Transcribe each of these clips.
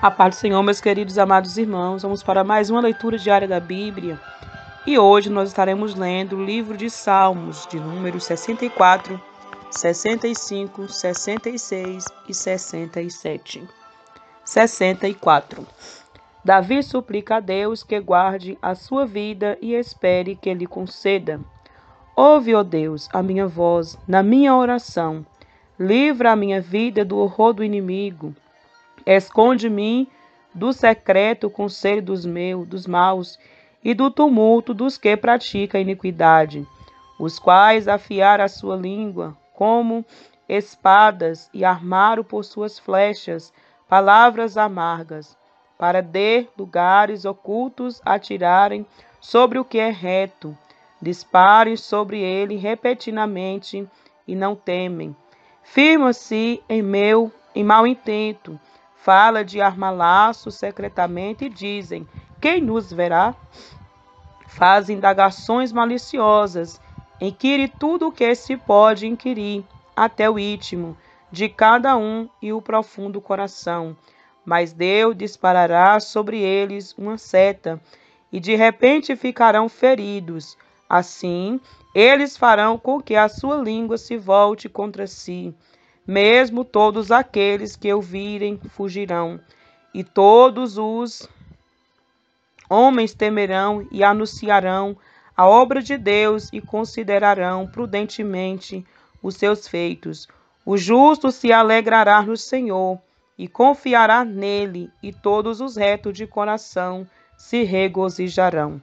A paz do Senhor, meus queridos amados irmãos, vamos para mais uma leitura diária da Bíblia. E hoje nós estaremos lendo o livro de Salmos, de números 64, 65, 66 e 67. 64. Davi suplica a Deus que guarde a sua vida e espere que lhe conceda. Ouve, ó Deus, a minha voz na minha oração. Livra a minha vida do horror do inimigo. Esconde-me do secreto conselho dos maus, e do tumulto dos que praticam iniquidade, os quais afiaram a sua língua como espadas e armaram por suas flechas palavras amargas, para de lugares ocultos atirarem sobre o que é reto, disparem sobre ele repetidamente e não temem. Firma-se em mau intento, fala de arma-laço secretamente e dizem: quem nos verá? Fazem indagações maliciosas, inquire tudo o que se pode inquirir, até o íntimo de cada um e o profundo coração. Mas Deus disparará sobre eles uma seta, e de repente ficarão feridos. Assim, eles farão com que a sua língua se volte contra si. Mesmo todos aqueles que o virem fugirão, e todos os homens temerão e anunciarão a obra de Deus e considerarão prudentemente os seus feitos. O justo se alegrará no Senhor e confiará nele, e todos os retos de coração se regozijarão.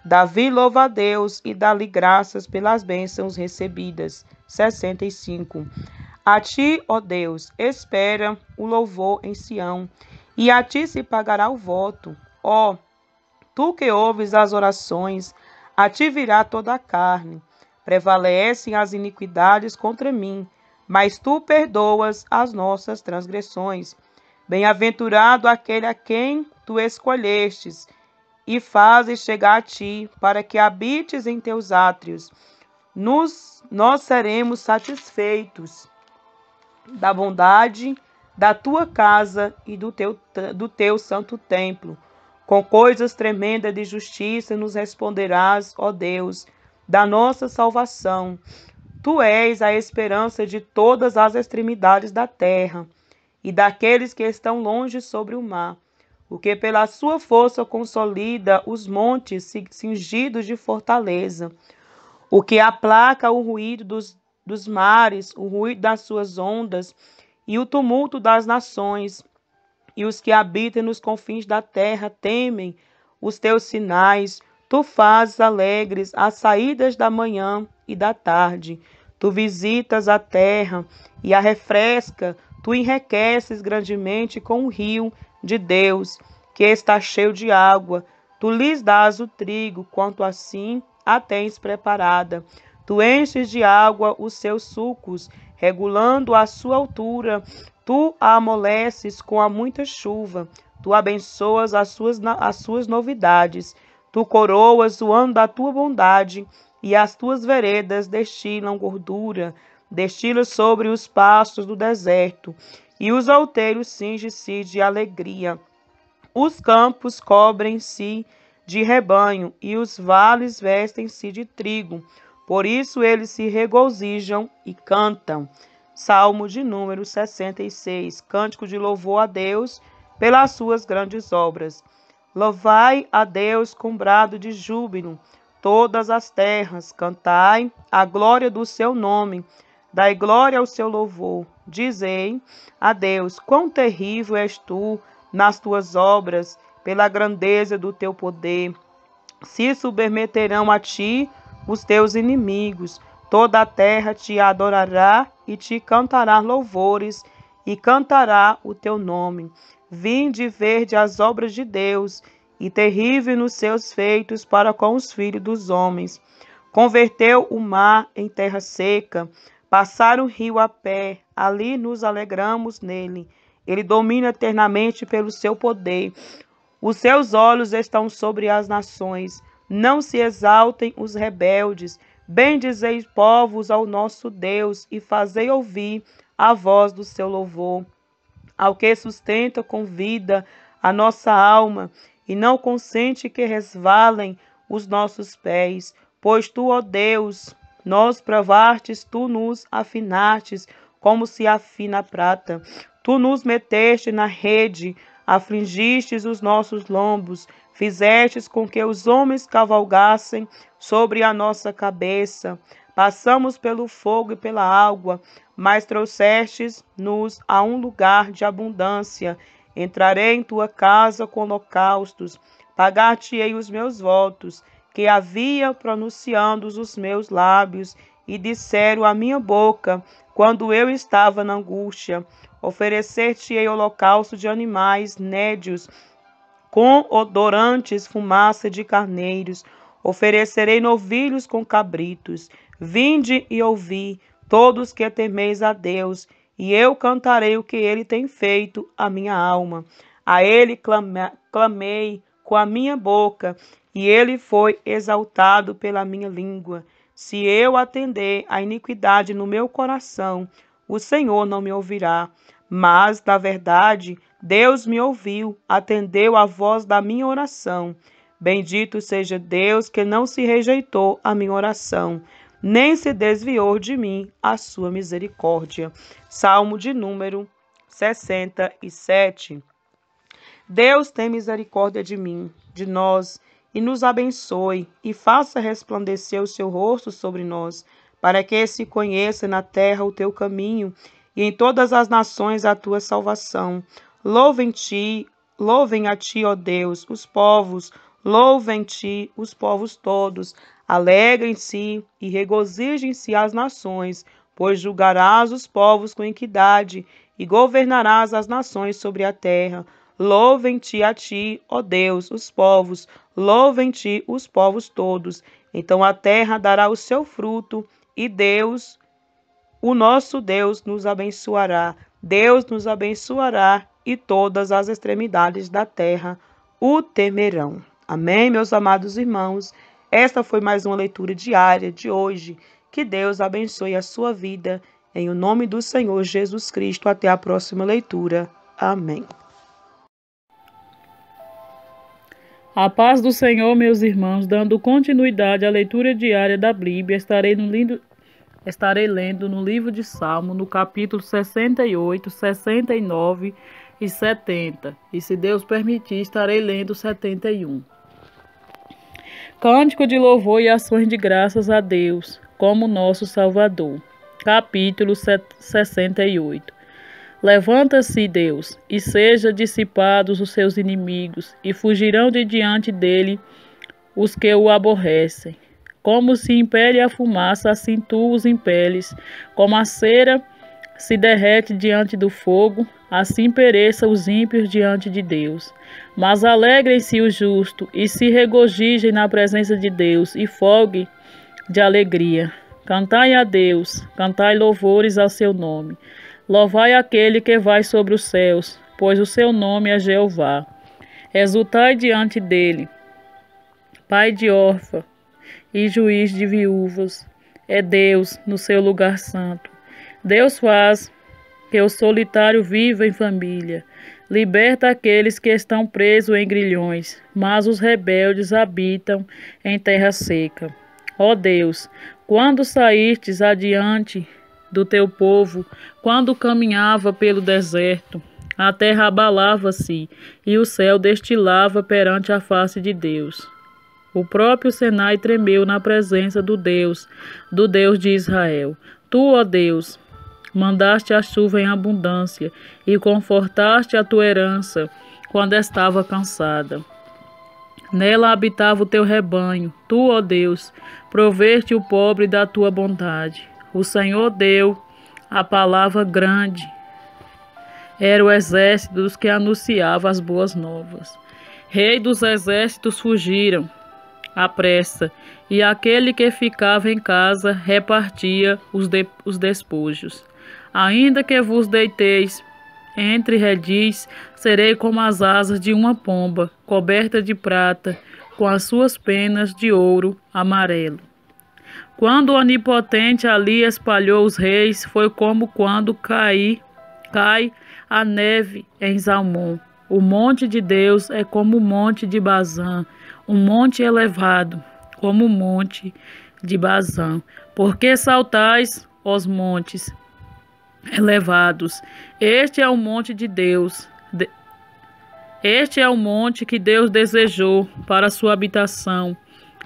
Davi louva a Deus e dá-lhe graças pelas bênçãos recebidas. 65. A ti, ó Deus, espera o louvor em Sião, e a ti se pagará o voto. Ó, tu que ouves as orações, a ti virá toda a carne. Prevalecem as iniquidades contra mim, mas tu perdoas as nossas transgressões. Bem-aventurado aquele a quem tu escolhestes, e fazes chegar a ti, para que habites em teus átrios. Nós seremos satisfeitos da bondade da tua casa e do teu santo templo. Com coisas tremendas de justiça nos responderás, ó Deus, da nossa salvação. Tu és a esperança de todas as extremidades da terra e daqueles que estão longe sobre o mar, o que pela sua força consolida os montes cingidos de fortaleza, o que aplaca o ruído dos mares, o ruído das suas ondas e o tumulto das nações. E os que habitam nos confins da terra temem os teus sinais. Tu fazes alegres as saídas da manhã e da tarde. Tu visitas a terra e a refresca. Tu enriqueces grandemente com o rio de Deus, que está cheio de água. Tu lhes dás o trigo, quanto assim a tens preparada. Tu enches de água os seus sulcos, regulando a sua altura. Tu a amoleces com a muita chuva. Tu abençoas as suas novidades. Tu coroas o ano da tua bondade, e as tuas veredas destilam gordura. Destila sobre os pastos do deserto, e os outeiros cingem-se de alegria. Os campos cobrem-se de rebanho, e os vales vestem-se de trigo. Por isso eles se regozijam e cantam. Salmo de número 66. Cântico de louvor a Deus pelas suas grandes obras. Louvai a Deus com brado de júbilo, todas as terras. Cantai a glória do seu nome. Dai glória ao seu louvor. Dizei a Deus: quão terrível és tu nas tuas obras, pela grandeza do teu poder. Se submeterão a ti os teus inimigos, toda a terra te adorará e te cantará louvores, e cantará o teu nome. Vinde verde as obras de Deus, e terrível nos seus feitos para com os filhos dos homens. Converteu o mar em terra seca, passaram o rio a pé, ali nos alegramos nele. Ele domina eternamente pelo seu poder. Os seus olhos estão sobre as nações. Não se exaltem os rebeldes. Bendizei povos ao nosso Deus e fazei ouvir a voz do seu louvor. Ao que sustenta com vida a nossa alma, e não consente que resvalem os nossos pés. Pois tu, ó Deus, nós provastes, tu nos afinastes, como se afina a prata. Tu nos meteste na rede, afligistes os nossos lombos, fizestes com que os homens cavalgassem sobre a nossa cabeça. Passamos pelo fogo e pela água, mas trouxestes-nos a um lugar de abundância. Entrarei em tua casa com holocaustos, pagar-te-ei os meus votos, que havia pronunciando os meus lábios, e disseram a minha boca, quando eu estava na angústia. Oferecer-te-ei holocausto de animais nédios, com odorantes fumaça de carneiros. Oferecerei novilhos com cabritos. Vinde e ouvi, todos que temeis a Deus, e eu cantarei o que ele tem feito à minha alma. A ele clamei com a minha boca, e ele foi exaltado pela minha língua. Se eu atender à iniquidade no meu coração, o Senhor não me ouvirá. Mas, na verdade, Deus me ouviu, atendeu à voz da minha oração. Bendito seja Deus que não se rejeitou a minha oração, nem se desviou de mim a sua misericórdia. Salmo de número 67. Deus tem misericórdia de mim, de nós, e nos abençoe, e faça resplandecer o seu rosto sobre nós, para que se conheça na terra o teu caminho, e em todas as nações a tua salvação. Louvem a ti, ó Deus, os povos, louvem-te os povos todos. Alegrem-se e regozijem-se as nações, pois julgarás os povos com equidade e governarás as nações sobre a terra. Louvem-te a ti, ó Deus, os povos, louvem-te os povos todos. Então a terra dará o seu fruto, e Deus, o nosso Deus, nos abençoará. Deus nos abençoará, e todas as extremidades da terra o temerão. Amém, meus amados irmãos? Esta foi mais uma leitura diária de hoje. Que Deus abençoe a sua vida. Em o nome do Senhor Jesus Cristo. Até a próxima leitura. Amém. A paz do Senhor, meus irmãos, dando continuidade à leitura diária da Bíblia, estarei lendo no livro de Salmo, no capítulo 68, 69 e 70. E se Deus permitir, estarei lendo 71. Cântico de louvor e ações de graças a Deus, como nosso Salvador. Capítulo 68. Levanta-se, Deus, e seja dissipados os seus inimigos, e fugirão de diante dele os que o aborrecem. Como se impele a fumaça, assim tu os impeles. Como a cera se derrete diante do fogo, assim pereçam os ímpios diante de Deus. Mas alegrem-se os justos, e se regozijem na presença de Deus, e folguem de alegria. Cantai a Deus, cantai louvores ao seu nome. Louvai aquele que vai sobre os céus, pois o seu nome é Jeová. Exultai diante dele, pai de órfã e juiz de viúvas. É Deus no seu lugar santo. Deus faz que o solitário viva em família. Liberta aqueles que estão presos em grilhões, mas os rebeldes habitam em terra seca. Ó Deus, quando saístes adiante do teu povo, quando caminhava pelo deserto, a terra abalava-se e o céu destilava perante a face de Deus. O próprio Sinai tremeu na presença do Deus de Israel. Tu, ó Deus, mandaste a chuva em abundância e confortaste a tua herança quando estava cansada. Nela habitava o teu rebanho. Tu, ó Deus, proveste o pobre da tua bondade. O Senhor deu a palavra grande. Era o exército dos que anunciava as boas novas. Rei dos exércitos fugiram à pressa, e aquele que ficava em casa repartia os despojos. Ainda que vos deiteis entre redis, serei como as asas de uma pomba, coberta de prata, com as suas penas de ouro amarelo. Quando o Onipotente ali espalhou os reis, foi como quando cai a neve em Zalmon. O monte de Deus é como o monte de Bazã, um monte elevado, como o monte de Bazã. Por que saltais, os montes elevados? Este é o monte de Deus. Este é o monte que Deus desejou para sua habitação,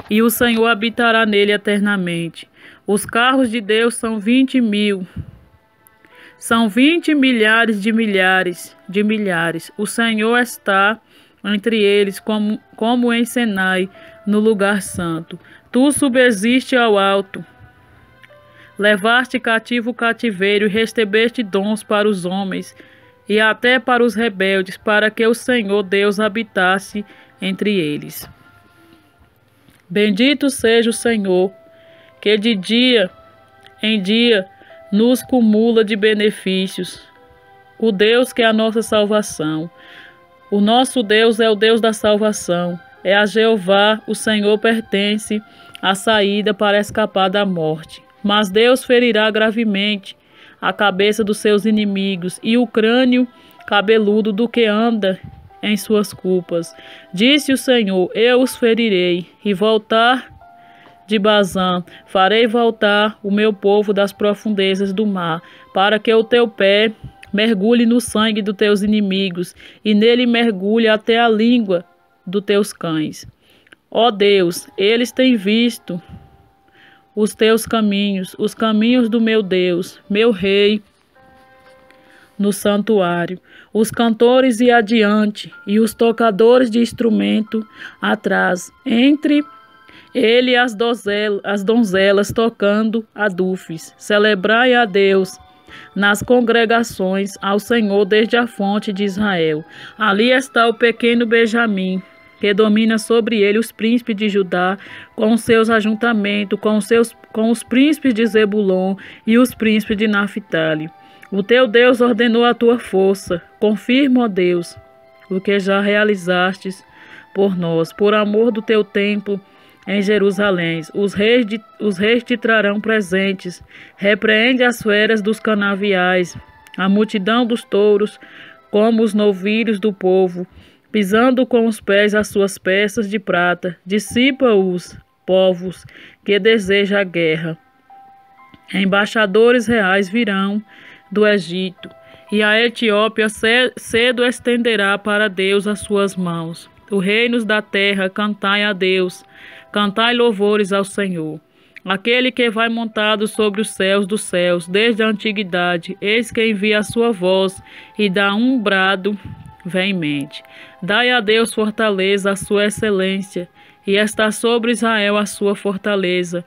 e o Senhor habitará nele eternamente. Os carros de Deus são 20.000. São 20 milhares de milhares de milhares. O Senhor está entre eles como em Sinai, no lugar santo. Tu subsiste ao alto. Levaste cativo o cativeiro e recebeste dons para os homens e até para os rebeldes, para que o Senhor Deus habitasse entre eles. Bendito seja o Senhor, que de dia em dia nos cumula de benefícios. O Deus que é a nossa salvação. O nosso Deus é o Deus da salvação. É a Jeová, o Senhor pertence a saída para escapar da morte. Mas Deus ferirá gravemente a cabeça dos seus inimigos e o crânio cabeludo do que anda em suas culpas. Disse o Senhor: eu os ferirei, e voltar de Bazã farei voltar o meu povo das profundezas do mar, para que o teu pé mergulhe no sangue dos teus inimigos, e nele mergulhe até a língua dos teus cães. Ó Deus, eles têm visto os teus caminhos, os caminhos do meu Deus, meu Rei, no santuário. Os cantores e adiante, e os tocadores de instrumento atrás, entre ele e as donzelas tocando adufes. Celebrai a Deus nas congregações, ao Senhor desde a fonte de Israel. Ali está o pequeno Benjamim, que domina sobre ele os príncipes de Judá, com os seus ajuntamentos, com os príncipes de Zebulon e os príncipes de Naphtali. O teu Deus ordenou a tua força. Confirma, ó Deus, o que já realizastes por nós, por amor do teu templo em Jerusalém. Os reis te trarão presentes. Repreende as feras dos canaviais, a multidão dos touros, como os novilhos do povo, pisando com os pés as suas peças de prata. Dissipa os povos que desejam a guerra. Embaixadores reais virão do Egito, e a Etiópia cedo estenderá para Deus as suas mãos. Os reinos da terra, cantai a Deus, cantai louvores ao Senhor. Aquele que vai montado sobre os céus dos céus, desde a antiguidade, eis que envia a sua voz e dá um brado veemente. Dai a Deus fortaleza, a sua excelência, e está sobre Israel a sua fortaleza,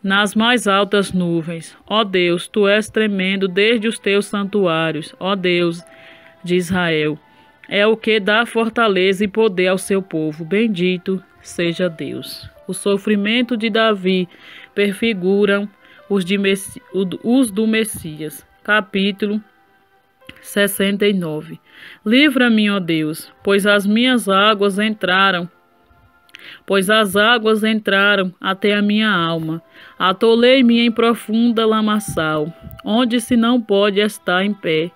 nas mais altas nuvens. Ó Deus, tu és tremendo desde os teus santuários, ó Deus de Israel. É o que dá fortaleza e poder ao seu povo. Bendito seja Deus. O sofrimento de Davi prefiguram os do Messias. Capítulo 69. Livra-me, ó Deus, pois as águas entraram até a minha alma. Atolei-me em profunda lamaçal, onde se não pode estar em pé.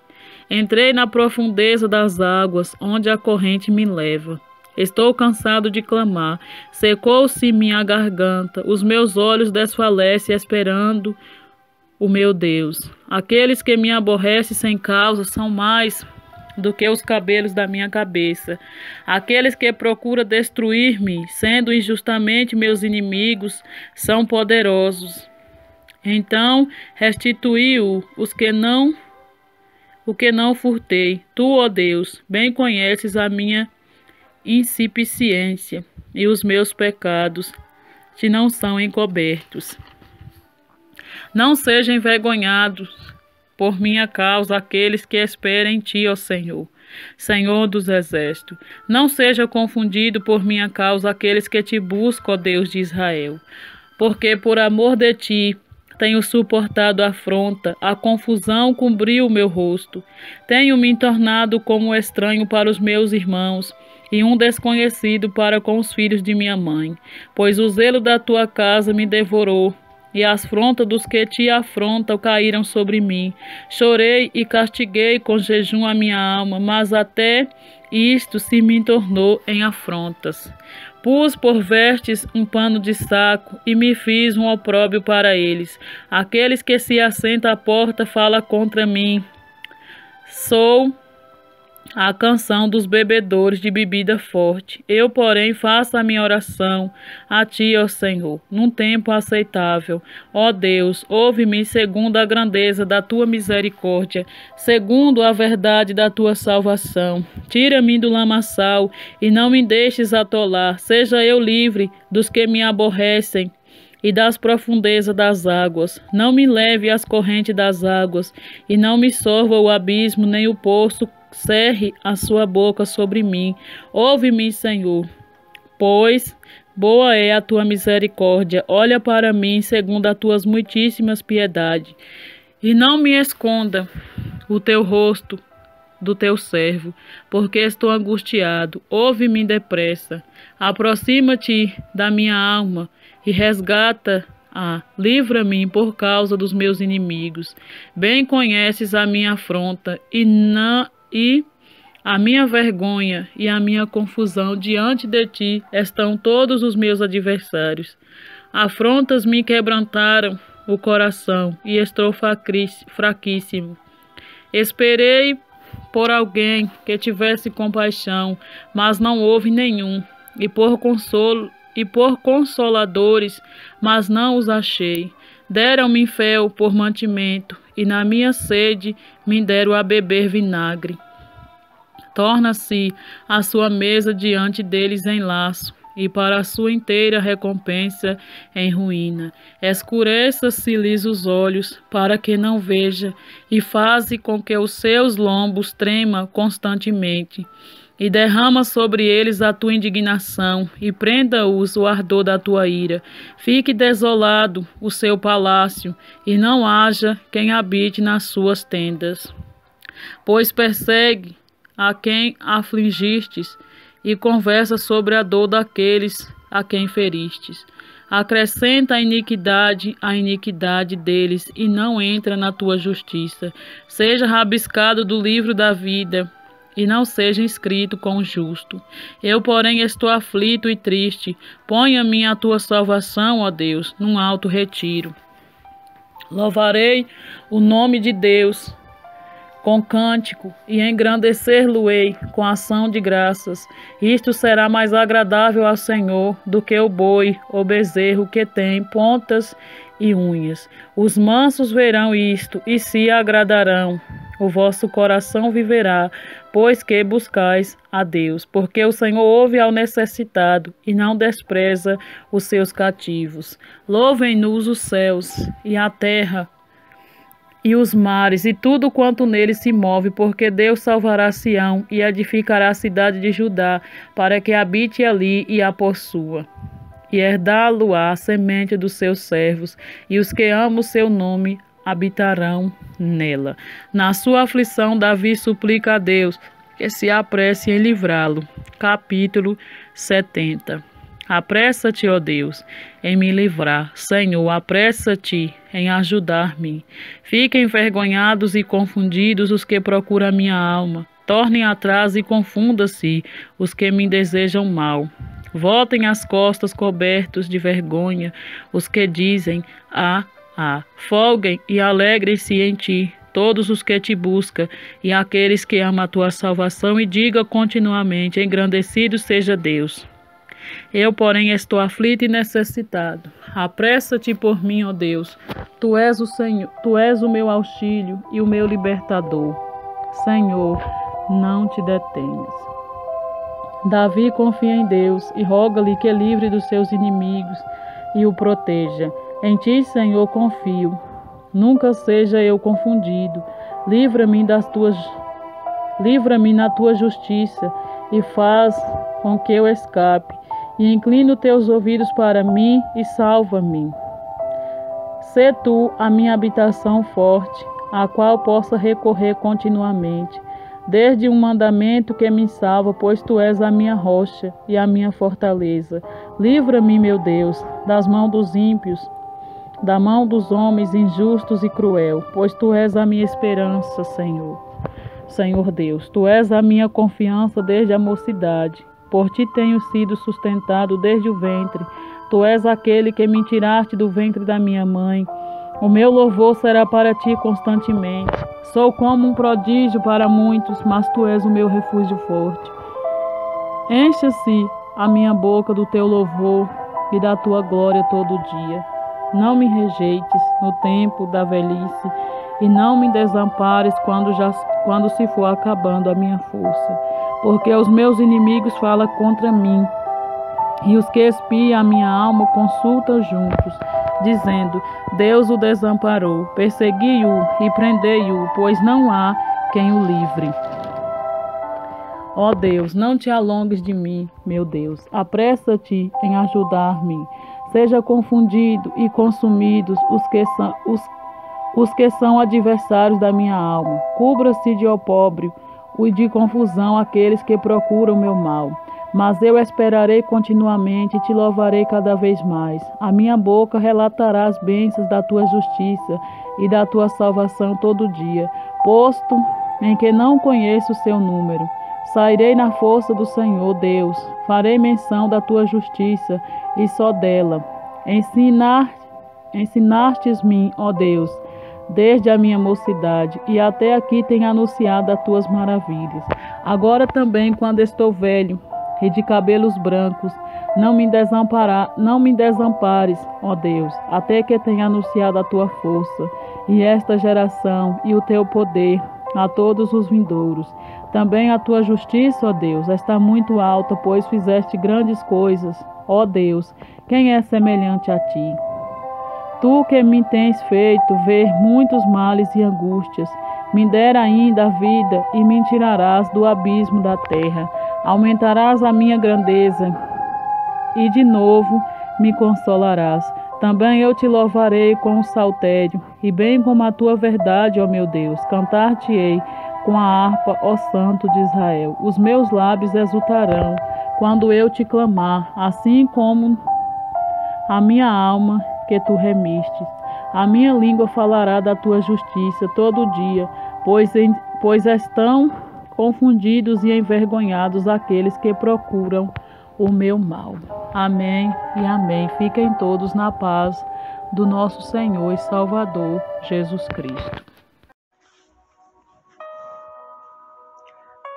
Entrei na profundeza das águas, onde a corrente me leva. Estou cansado de clamar, secou-se minha garganta, os meus olhos desfalecem esperando o meu Deus. Aqueles que me aborrecem sem causa são mais do que os cabelos da minha cabeça. Aqueles que procuram destruir-me, sendo injustamente meus inimigos, são poderosos. Então restituiu o que não furtei. Tu, ó Deus, bem conheces a minha insuficiência, e os meus pecados te não são encobertos. Não sejam envergonhados por minha causa aqueles que esperam em ti, ó Senhor, Senhor dos exércitos. Não seja confundido por minha causa aqueles que te buscam, ó Deus de Israel. Porque por amor de ti tenho suportado a afronta, a confusão cobriu o meu rosto. Tenho me tornado como estranho para os meus irmãos, e um desconhecido para com os filhos de minha mãe. Pois o zelo da tua casa me devorou, e as afrontas dos que te afrontam caíram sobre mim. Chorei e castiguei com jejum a minha alma, mas até isto se me tornou em afrontas. Pus por vestes um pano de saco e me fiz um opróbrio para eles. Aqueles que se assentam à porta falam contra mim. Sou a canção dos bebedores de bebida forte. Eu, porém, faço a minha oração a ti, ó Senhor, num tempo aceitável. Ó Deus, ouve-me segundo a grandeza da tua misericórdia, segundo a verdade da tua salvação. Tira-me do lamaçal e não me deixes atolar. Seja eu livre dos que me aborrecem e das profundezas das águas. Não me leve às correntes das águas, e não me sorva o abismo, nem o poço cerre a sua boca sobre mim. Ouve-me, Senhor, pois boa é a tua misericórdia. Olha para mim segundo as tuas muitíssimas piedades, e não me esconda o teu rosto do teu servo, porque estou angustiado. Ouve-me depressa. Aproxima-te da minha alma e resgata-a. Livra-me por causa dos meus inimigos. Bem conheces a minha afronta e a minha vergonha e a minha confusão. Diante de ti estão todos os meus adversários. Afrontas me quebrantaram o coração e estou fraquíssimo. Esperei por alguém que tivesse compaixão, mas não houve nenhum, e por consoladores, mas não os achei. Deram-me fel por mantimento, e na minha sede me deram a beber vinagre. Torna-se a sua mesa diante deles em laço, e para a sua inteira recompensa em ruína. Escureça-se-lhes os olhos, para que não veja, e faze com que os seus lombos tremam constantemente. E derrama sobre eles a tua indignação, e prenda-os o ardor da tua ira. Fique desolado o seu palácio, e não haja quem habite nas suas tendas. Pois persegue a quem afligistes, e conversa sobre a dor daqueles a quem feristes. Acrescenta a iniquidade deles, e não entra na tua justiça. Seja rabiscado do livro da vida, e não seja inscrito com o justo. Eu, porém, estou aflito e triste. Ponha-me a tua salvação, ó Deus, num alto retiro. Louvarei o nome de Deus com cântico, e engrandecer-lo-ei com ação de graças. Isto será mais agradável ao Senhor do que o boi ou bezerro que tem pontas e unhas. Os mansos verão isto e se agradarão. O vosso coração viverá, pois que buscais a Deus, porque o Senhor ouve ao necessitado e não despreza os seus cativos. Louvem-nos os céus e a terra e os mares, e tudo quanto nele se move, porque Deus salvará Sião e edificará a cidade de Judá, para que habite ali e a possua. E herdá-lo-á a semente dos seus servos, e os que amam o seu nome habitarão nela. Na sua aflição, Davi suplica a Deus que se apresse em livrá-lo. Capítulo 70. Apressa-te, ó Deus, em me livrar. Senhor, apressa-te em ajudar-me. Fiquem envergonhados e confundidos os que procuram a minha alma. Tornem atrás e confunda-se os que me desejam mal. Voltem as costas cobertos de vergonha os que dizem, folguem e alegrem-se em ti todos os que te buscam, e aqueles que amam a tua salvação, e diga continuamente, engrandecido seja Deus. Eu, porém, estou aflito e necessitado. Apressa-te por mim, ó Deus. Tu és o Senhor, tu és o meu auxílio e o meu libertador. Senhor, não te detenhas. Davi confia em Deus e roga-lhe que livre dos seus inimigos e o proteja. Em ti, Senhor, confio. Nunca seja eu confundido. Livra-me na tua justiça e faz com que eu escape. E inclina os teus ouvidos para mim e salva-me. Sê tu a minha habitação forte, a qual possa recorrer continuamente. Desde um mandamento que me salva, pois tu és a minha rocha e a minha fortaleza. Livra-me, meu Deus, das mãos dos ímpios, da mão dos homens injustos e cruel, pois Tu és a minha esperança, Senhor. Senhor Deus, Tu és a minha confiança desde a mocidade. Por Ti tenho sido sustentado desde o ventre. Tu és aquele que me tiraste do ventre da minha mãe. O meu louvor será para Ti constantemente. Sou como um prodígio para muitos, mas Tu és o meu refúgio forte. Encha-se a minha boca do Teu louvor e da Tua glória todo dia. Não me rejeites no tempo da velhice e não me desampares quando se for acabando a minha força. Porque os meus inimigos falam contra mim e os que espiam a minha alma consultam juntos, dizendo: Deus o desamparou, persegui-o e prendei-o, pois não há quem o livre. Ó Deus, não te alongues de mim, meu Deus. Apressa-te em ajudar-me. Seja confundido e consumidos os que são adversários da minha alma. Cubra-se de opróbrio e de confusão aqueles que procuram meu mal. Mas eu esperarei continuamente e te louvarei cada vez mais. A minha boca relatará as bênçãos da tua justiça e da tua salvação todo dia, posto em que não conheço o seu número. Sairei na força do Senhor Deus, farei menção da tua justiça e só dela. Ensinastes-me, ó Deus, desde a minha mocidade, e até aqui tenho anunciado as tuas maravilhas. Agora também, quando estou velho e de cabelos brancos, não me desampares, ó Deus, até que tenha anunciado a tua força, e esta geração e o teu poder a todos os vindouros. Também a tua justiça, ó Deus, está muito alta, pois fizeste grandes coisas. Ó Deus, quem é semelhante a ti? Tu que me tens feito ver muitos males e angústias, me dera ainda a vida e me tirarás do abismo da terra. Aumentarás a minha grandeza e de novo me consolarás. Também eu te louvarei com o saltério, e bem como a tua verdade, ó meu Deus, cantar-te-ei com a harpa, ó Santo de Israel. Os meus lábios exultarão quando eu te clamar, assim como a minha alma que tu remistes. A minha língua falará da tua justiça todo dia, pois estão confundidos e envergonhados aqueles que procuram o meu mal. Amém e amém. Fiquem todos na paz do nosso Senhor e Salvador Jesus Cristo.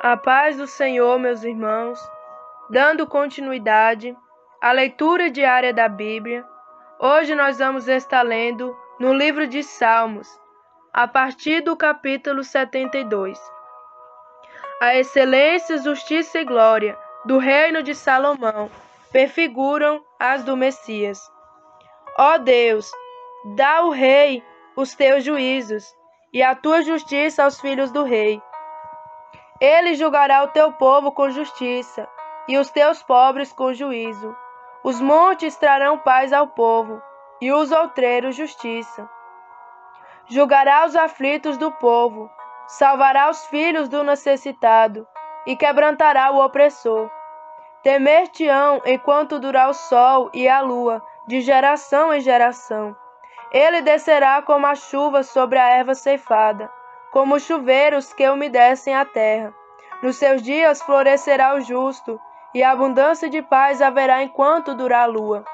A paz do Senhor, meus irmãos, dando continuidade à leitura diária da Bíblia, hoje nós vamos estar lendo no livro de Salmos, a partir do capítulo 72. A excelência, justiça e glória do reino de Salomão prefiguram as do Messias. Ó Deus, dá ao rei os teus juízos e a tua justiça aos filhos do rei. Ele julgará o teu povo com justiça e os teus pobres com juízo. Os montes trarão paz ao povo e os outreiros justiça. Julgará os aflitos do povo, salvará os filhos do necessitado e quebrantará o opressor. Temer-te-ão enquanto durar o sol e a lua, de geração em geração. Ele descerá como a chuva sobre a erva ceifada, como chuveiros que umedecem a terra. Nos seus dias florescerá o justo, e abundância de paz haverá enquanto durar a lua.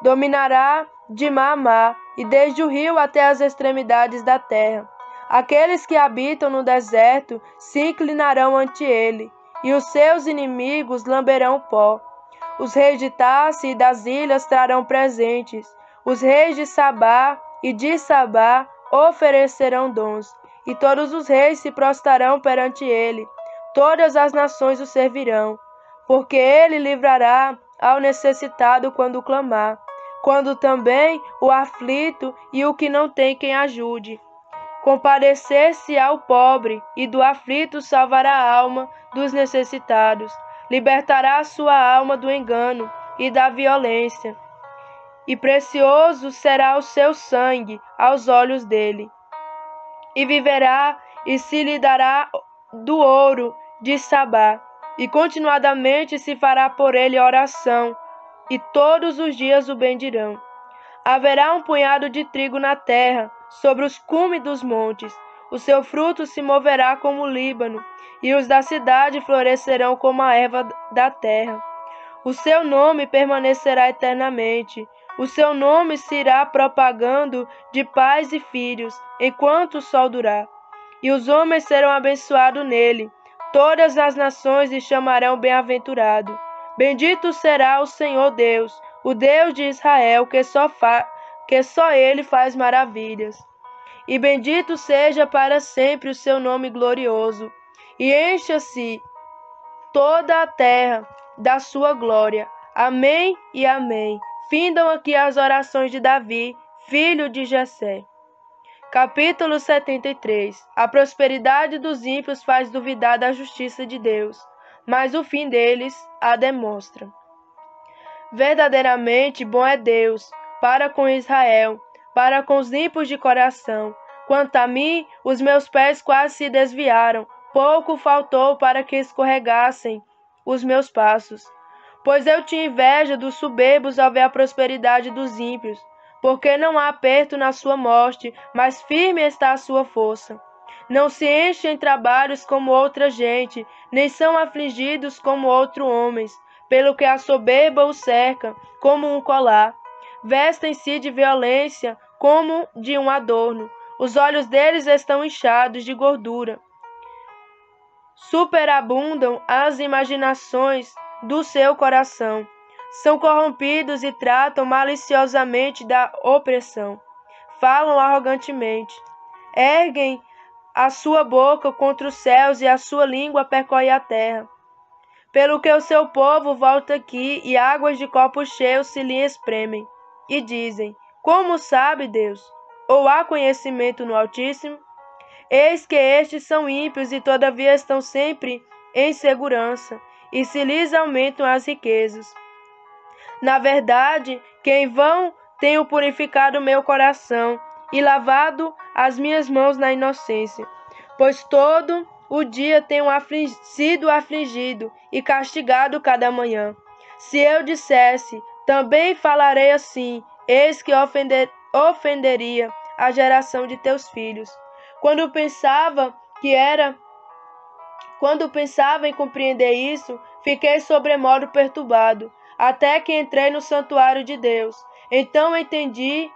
Dominará de mar a mar, e desde o rio até as extremidades da terra. Aqueles que habitam no deserto se inclinarão ante ele, e os seus inimigos lamberão o pó. Os reis de Tarse e das ilhas trarão presentes. Os reis de Sabá e de Sabá oferecerão dons, e todos os reis se prostrarão perante ele. Todas as nações o servirão, porque ele livrará ao necessitado quando clamar, quando também o aflito e o que não tem quem ajude. Compadecer-se ao pobre e do aflito salvará a alma dos necessitados. Libertará a sua alma do engano e da violência. E precioso será o seu sangue aos olhos dele. E viverá e se lhe dará do ouro de Sabá. E continuadamente se fará por ele oração, e todos os dias o bendirão. Haverá um punhado de trigo na terra, sobre os cumes dos montes. O seu fruto se moverá como o Líbano, e os da cidade florescerão como a erva da terra. O seu nome permanecerá eternamente. O seu nome se irá propagando de pais e filhos, enquanto o sol durar. E os homens serão abençoados nele. Todas as nações lhe chamarão bem-aventurado. Bendito será o Senhor Deus, o Deus de Israel, que só ele faz maravilhas. E bendito seja para sempre o seu nome glorioso. E encha-se toda a terra da sua glória. Amém e amém. Findam aqui as orações de Davi, filho de Jessé. Capítulo 73. A prosperidade dos ímpios faz duvidar da justiça de Deus, mas o fim deles a demonstra. Verdadeiramente bom é Deus para com Israel, para com os ímpios de coração. Quanto a mim, os meus pés quase se desviaram, pouco faltou para que escorregassem os meus passos. Pois eu tinha inveja dos soberbos ao ver a prosperidade dos ímpios, porque não há aperto na sua morte, mas firme está a sua força. Não se enchem em trabalhos como outra gente, nem são afligidos como outros homens, pelo que a soberba os cerca, como um colar. Vestem-se de violência, como de um adorno. Os olhos deles estão inchados de gordura. Superabundam as imaginações do seu coração. São corrompidos e tratam maliciosamente da opressão. Falam arrogantemente. Erguem a sua boca contra os céus e a sua língua percorre a terra. Pelo que o seu povo volta aqui e águas de copos cheios se lhe espremem. E dizem, como sabe Deus? Ou há conhecimento no Altíssimo? Eis que estes são ímpios e todavia estão sempre em segurança, e se lhes aumentam as riquezas. Na verdade, que em vão tenho purificado meu coração e lavado as minhas mãos na inocência, pois todo o dia tenho sido afligido e castigado cada manhã. Se eu dissesse, também falarei assim, eis que ofenderia a geração de teus filhos. Quando pensava em compreender isso, fiquei sobremodo perturbado, até que entrei no santuário de Deus. Então entendi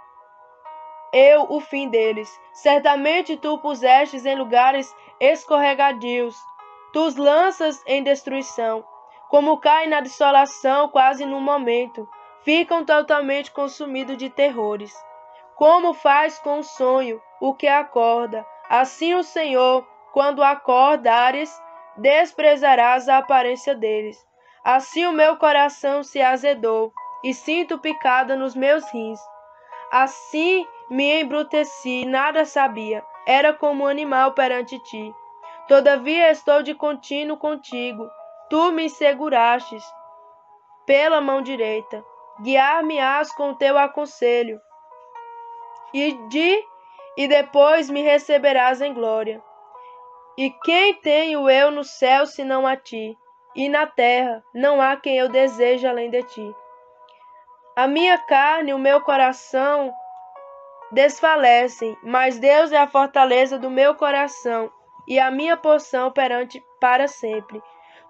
eu o fim deles. Certamente tu pusestes em lugares escorregadios, tu os lanças em destruição, como caem na desolação quase num momento, ficam totalmente consumidos de terrores. Como faz com o sonho o que acorda, assim o Senhor, quando acordares, desprezarás a aparência deles. Assim o meu coração se azedou, e sinto picada nos meus rins. Assim me embruteci, nada sabia, era como um animal perante ti. Todavia estou de contínuo contigo, tu me segurastes pela mão direita, guiar-me-ás com o teu aconselho, e depois me receberás em glória. E quem tenho eu no céu senão a ti? E na terra não há quem eu deseje além de ti. A minha carne e o meu coração desfalecem, mas Deus é a fortaleza do meu coração e a minha porção para sempre.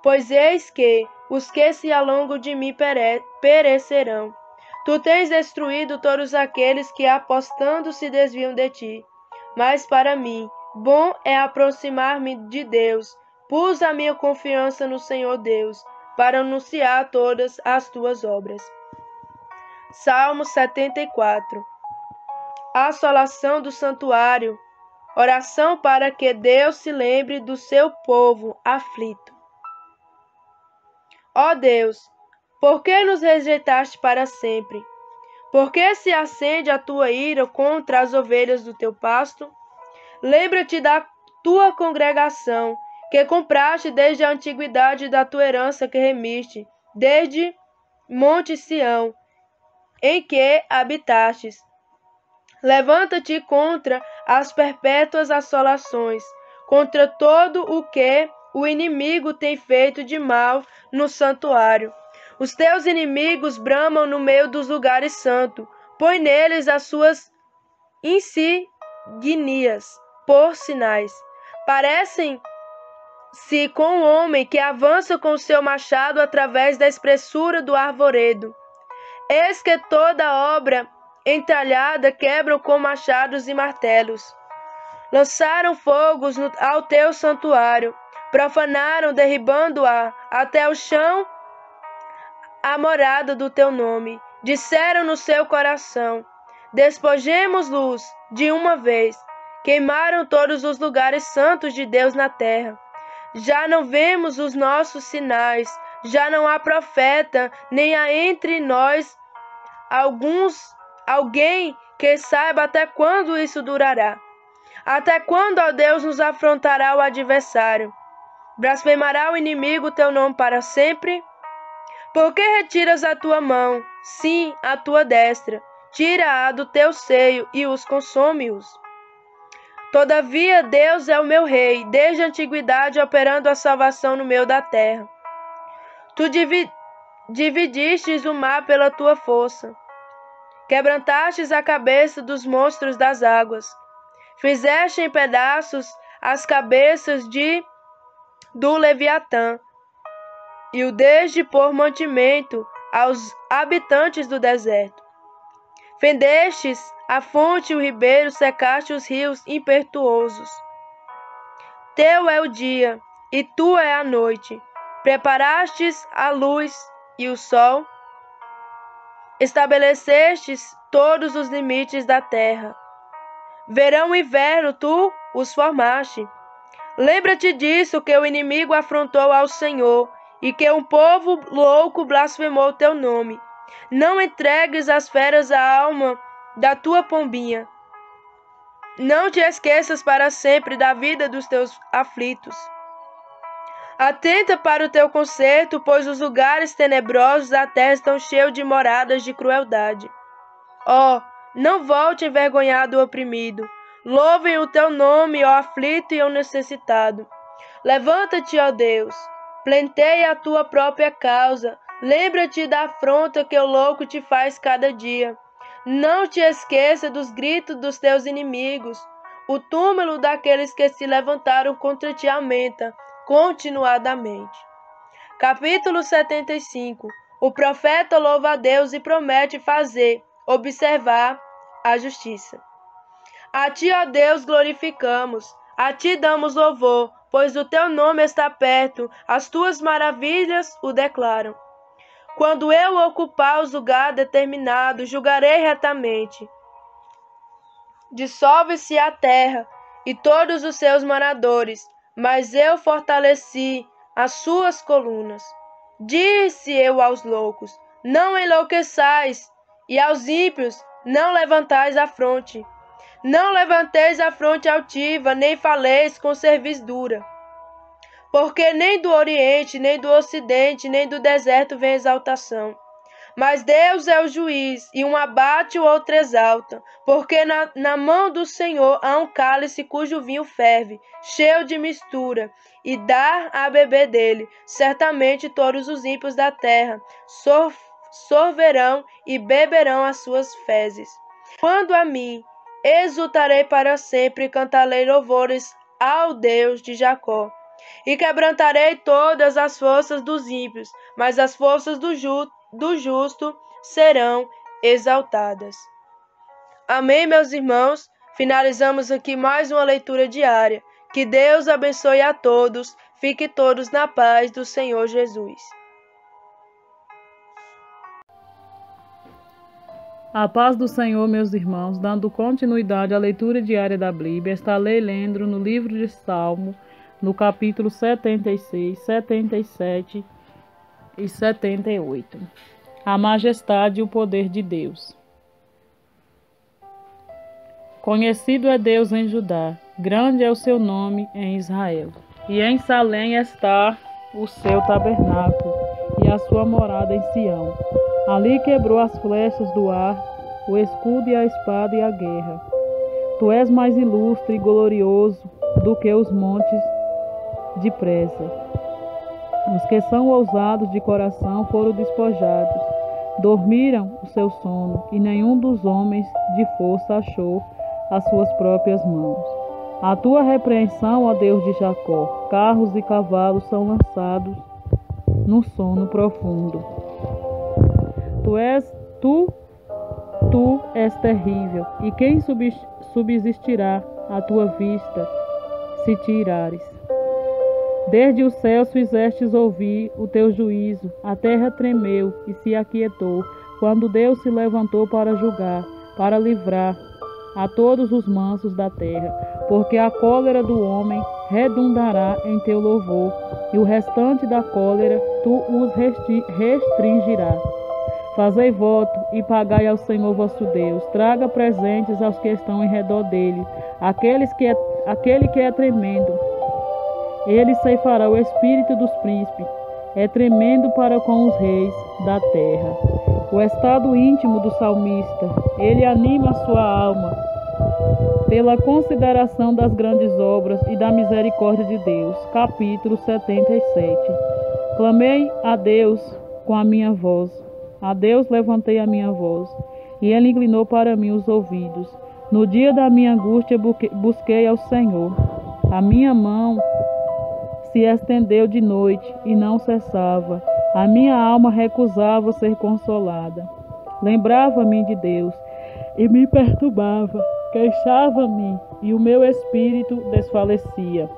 Pois eis que os que se alongam de mim perecerão. Tu tens destruído todos aqueles que apostando se desviam de ti. Mas para mim, bom é aproximar-me de Deus. Pus a minha confiança no Senhor Deus, para anunciar todas as tuas obras. Salmo 74. Assolação do santuário. Oração para que Deus se lembre do seu povo aflito. Ó Deus, por que nos rejeitaste para sempre? Por que se acende a tua ira contra as ovelhas do teu pasto? Lembra-te da tua congregação, que compraste desde a antiguidade, da tua herança que remiste, desde Monte Sião, em que habitastes. Levanta-te contra as perpétuas assolações, contra todo o que o inimigo tem feito de mal no santuário. Os teus inimigos bramam no meio dos lugares santos, Põe neles as suas insígnias por sinais. Parecem-se com um homem que avança com o seu machado através da espessura do arvoredo. Eis que toda obra entalhada quebram com machados e martelos. Lançaram fogos ao teu santuário, profanaram, derribando-a até o chão a morada do teu nome. Disseram no seu coração: despojemos-los de uma vez. Queimaram todos os lugares santos de Deus na terra. Já não vemos os nossos sinais, já não há profeta, nem há entre nós alguém que saiba até quando isso durará. Até quando, ó Deus, nos afrontará o adversário? Blasfemará o inimigo teu nome para sempre? Por que retiras a tua mão, sim, a tua destra? Tira-a do teu seio e os consome-os. Todavia, Deus é o meu rei, desde a antiguidade operando a salvação no meio da terra. Tu dividistes o mar pela tua força. Quebrantastes a cabeça dos monstros das águas. Fizeste em pedaços as cabeças do Leviatã, e o desde por mantimento aos habitantes do deserto. Fendestes a fonte e o ribeiro, secaste os rios impetuosos. Teu é o dia, e tua é a noite. Preparastes a luz e o sol. Estabelecestes todos os limites da terra. Verão e inverno tu os formaste. Lembra-te disso, que o inimigo afrontou ao Senhor, e que um povo louco blasfemou teu nome. Não entregues às feras a alma da tua pombinha. Não te esqueças para sempre da vida dos teus aflitos. Atenta para o teu conserto, pois os lugares tenebrosos da terra estão cheios de moradas de crueldade. Não volte envergonhado o oprimido. Louvem o teu nome, ó aflito e ó necessitado. Levanta-te, ó Deus. Pleiteia a tua própria causa. Lembra-te da afronta que o louco te faz cada dia. Não te esqueça dos gritos dos teus inimigos. O túmulo daqueles que se levantaram contra ti aumenta continuadamente. Capítulo 75. O profeta louva a Deus e promete observar a justiça. A ti, ó Deus, glorificamos, a ti damos louvor, pois o teu nome está perto, as tuas maravilhas o declaram. Quando eu ocupar os lugares determinados, julgarei retamente. Dissolve-se a terra e todos os seus moradores, mas eu fortaleci as suas colunas. Disse eu aos loucos: não enlouqueçais, e aos ímpios: não levantais a fronte. Não levanteis a fronte altiva, nem faleis com cerviz dura. Porque nem do Oriente, nem do Ocidente, nem do deserto vem exaltação. Mas Deus é o juiz, e um abate o outro exalta. Porque na mão do Senhor há um cálice cujo vinho ferve, cheio de mistura, e dá a beber dele. Certamente todos os ímpios da terra sorverão e beberão as suas fezes. Quando a mim, exultarei para sempre e cantarei louvores ao Deus de Jacó. E quebrantarei todas as forças dos ímpios, mas as forças do justo serão exaltadas. Amém, meus irmãos? Finalizamos aqui mais uma leitura diária. Que Deus abençoe a todos. Fiquem todos na paz do Senhor Jesus. A paz do Senhor, meus irmãos, dando continuidade à leitura diária da Bíblia, estarei lendo no livro de Salmo, no capítulo 76, 77 e 78. A majestade e o poder de Deus. Conhecido é Deus em Judá, grande é o seu nome em Israel. E em Salém está o seu tabernáculo e a sua morada em Sião. Ali quebrou as flechas do arco, o escudo e a espada e a guerra. Tu és mais ilustre e glorioso do que os montes de presa. Os que são ousados de coração foram despojados. dormiram o seu sono, e nenhum dos homens de força achou as suas próprias mãos. A tua repreensão, ó Deus de Jacó, carros e cavalos são lançados no sono profundo. Tu és terrível, e quem subsistirá à tua vista se te irares? Desde os céus fizestes ouvir o teu juízo, a terra tremeu e se aquietou, quando Deus se levantou para julgar, para livrar a todos os mansos da terra, porque a cólera do homem redundará em teu louvor, e o restante da cólera tu os restringirás. Fazei voto e pagai ao Senhor vosso Deus, traga presentes aos que estão em redor dele, aquele que é tremendo. Ele ceifará o espírito dos príncipes, é tremendo para com os reis da terra. O estado íntimo do salmista, ele anima a sua alma pela consideração das grandes obras e da misericórdia de Deus. Capítulo 77. Clamei a Deus com a minha voz, a Deus levantei a minha voz, e ele inclinou para mim os ouvidos. No dia da minha angústia busquei ao Senhor. A minha mão se estendeu de noite e não cessava. A minha alma recusava ser consolada. Lembrava-me de Deus e me perturbava. Queixava-me e o meu espírito desfalecia.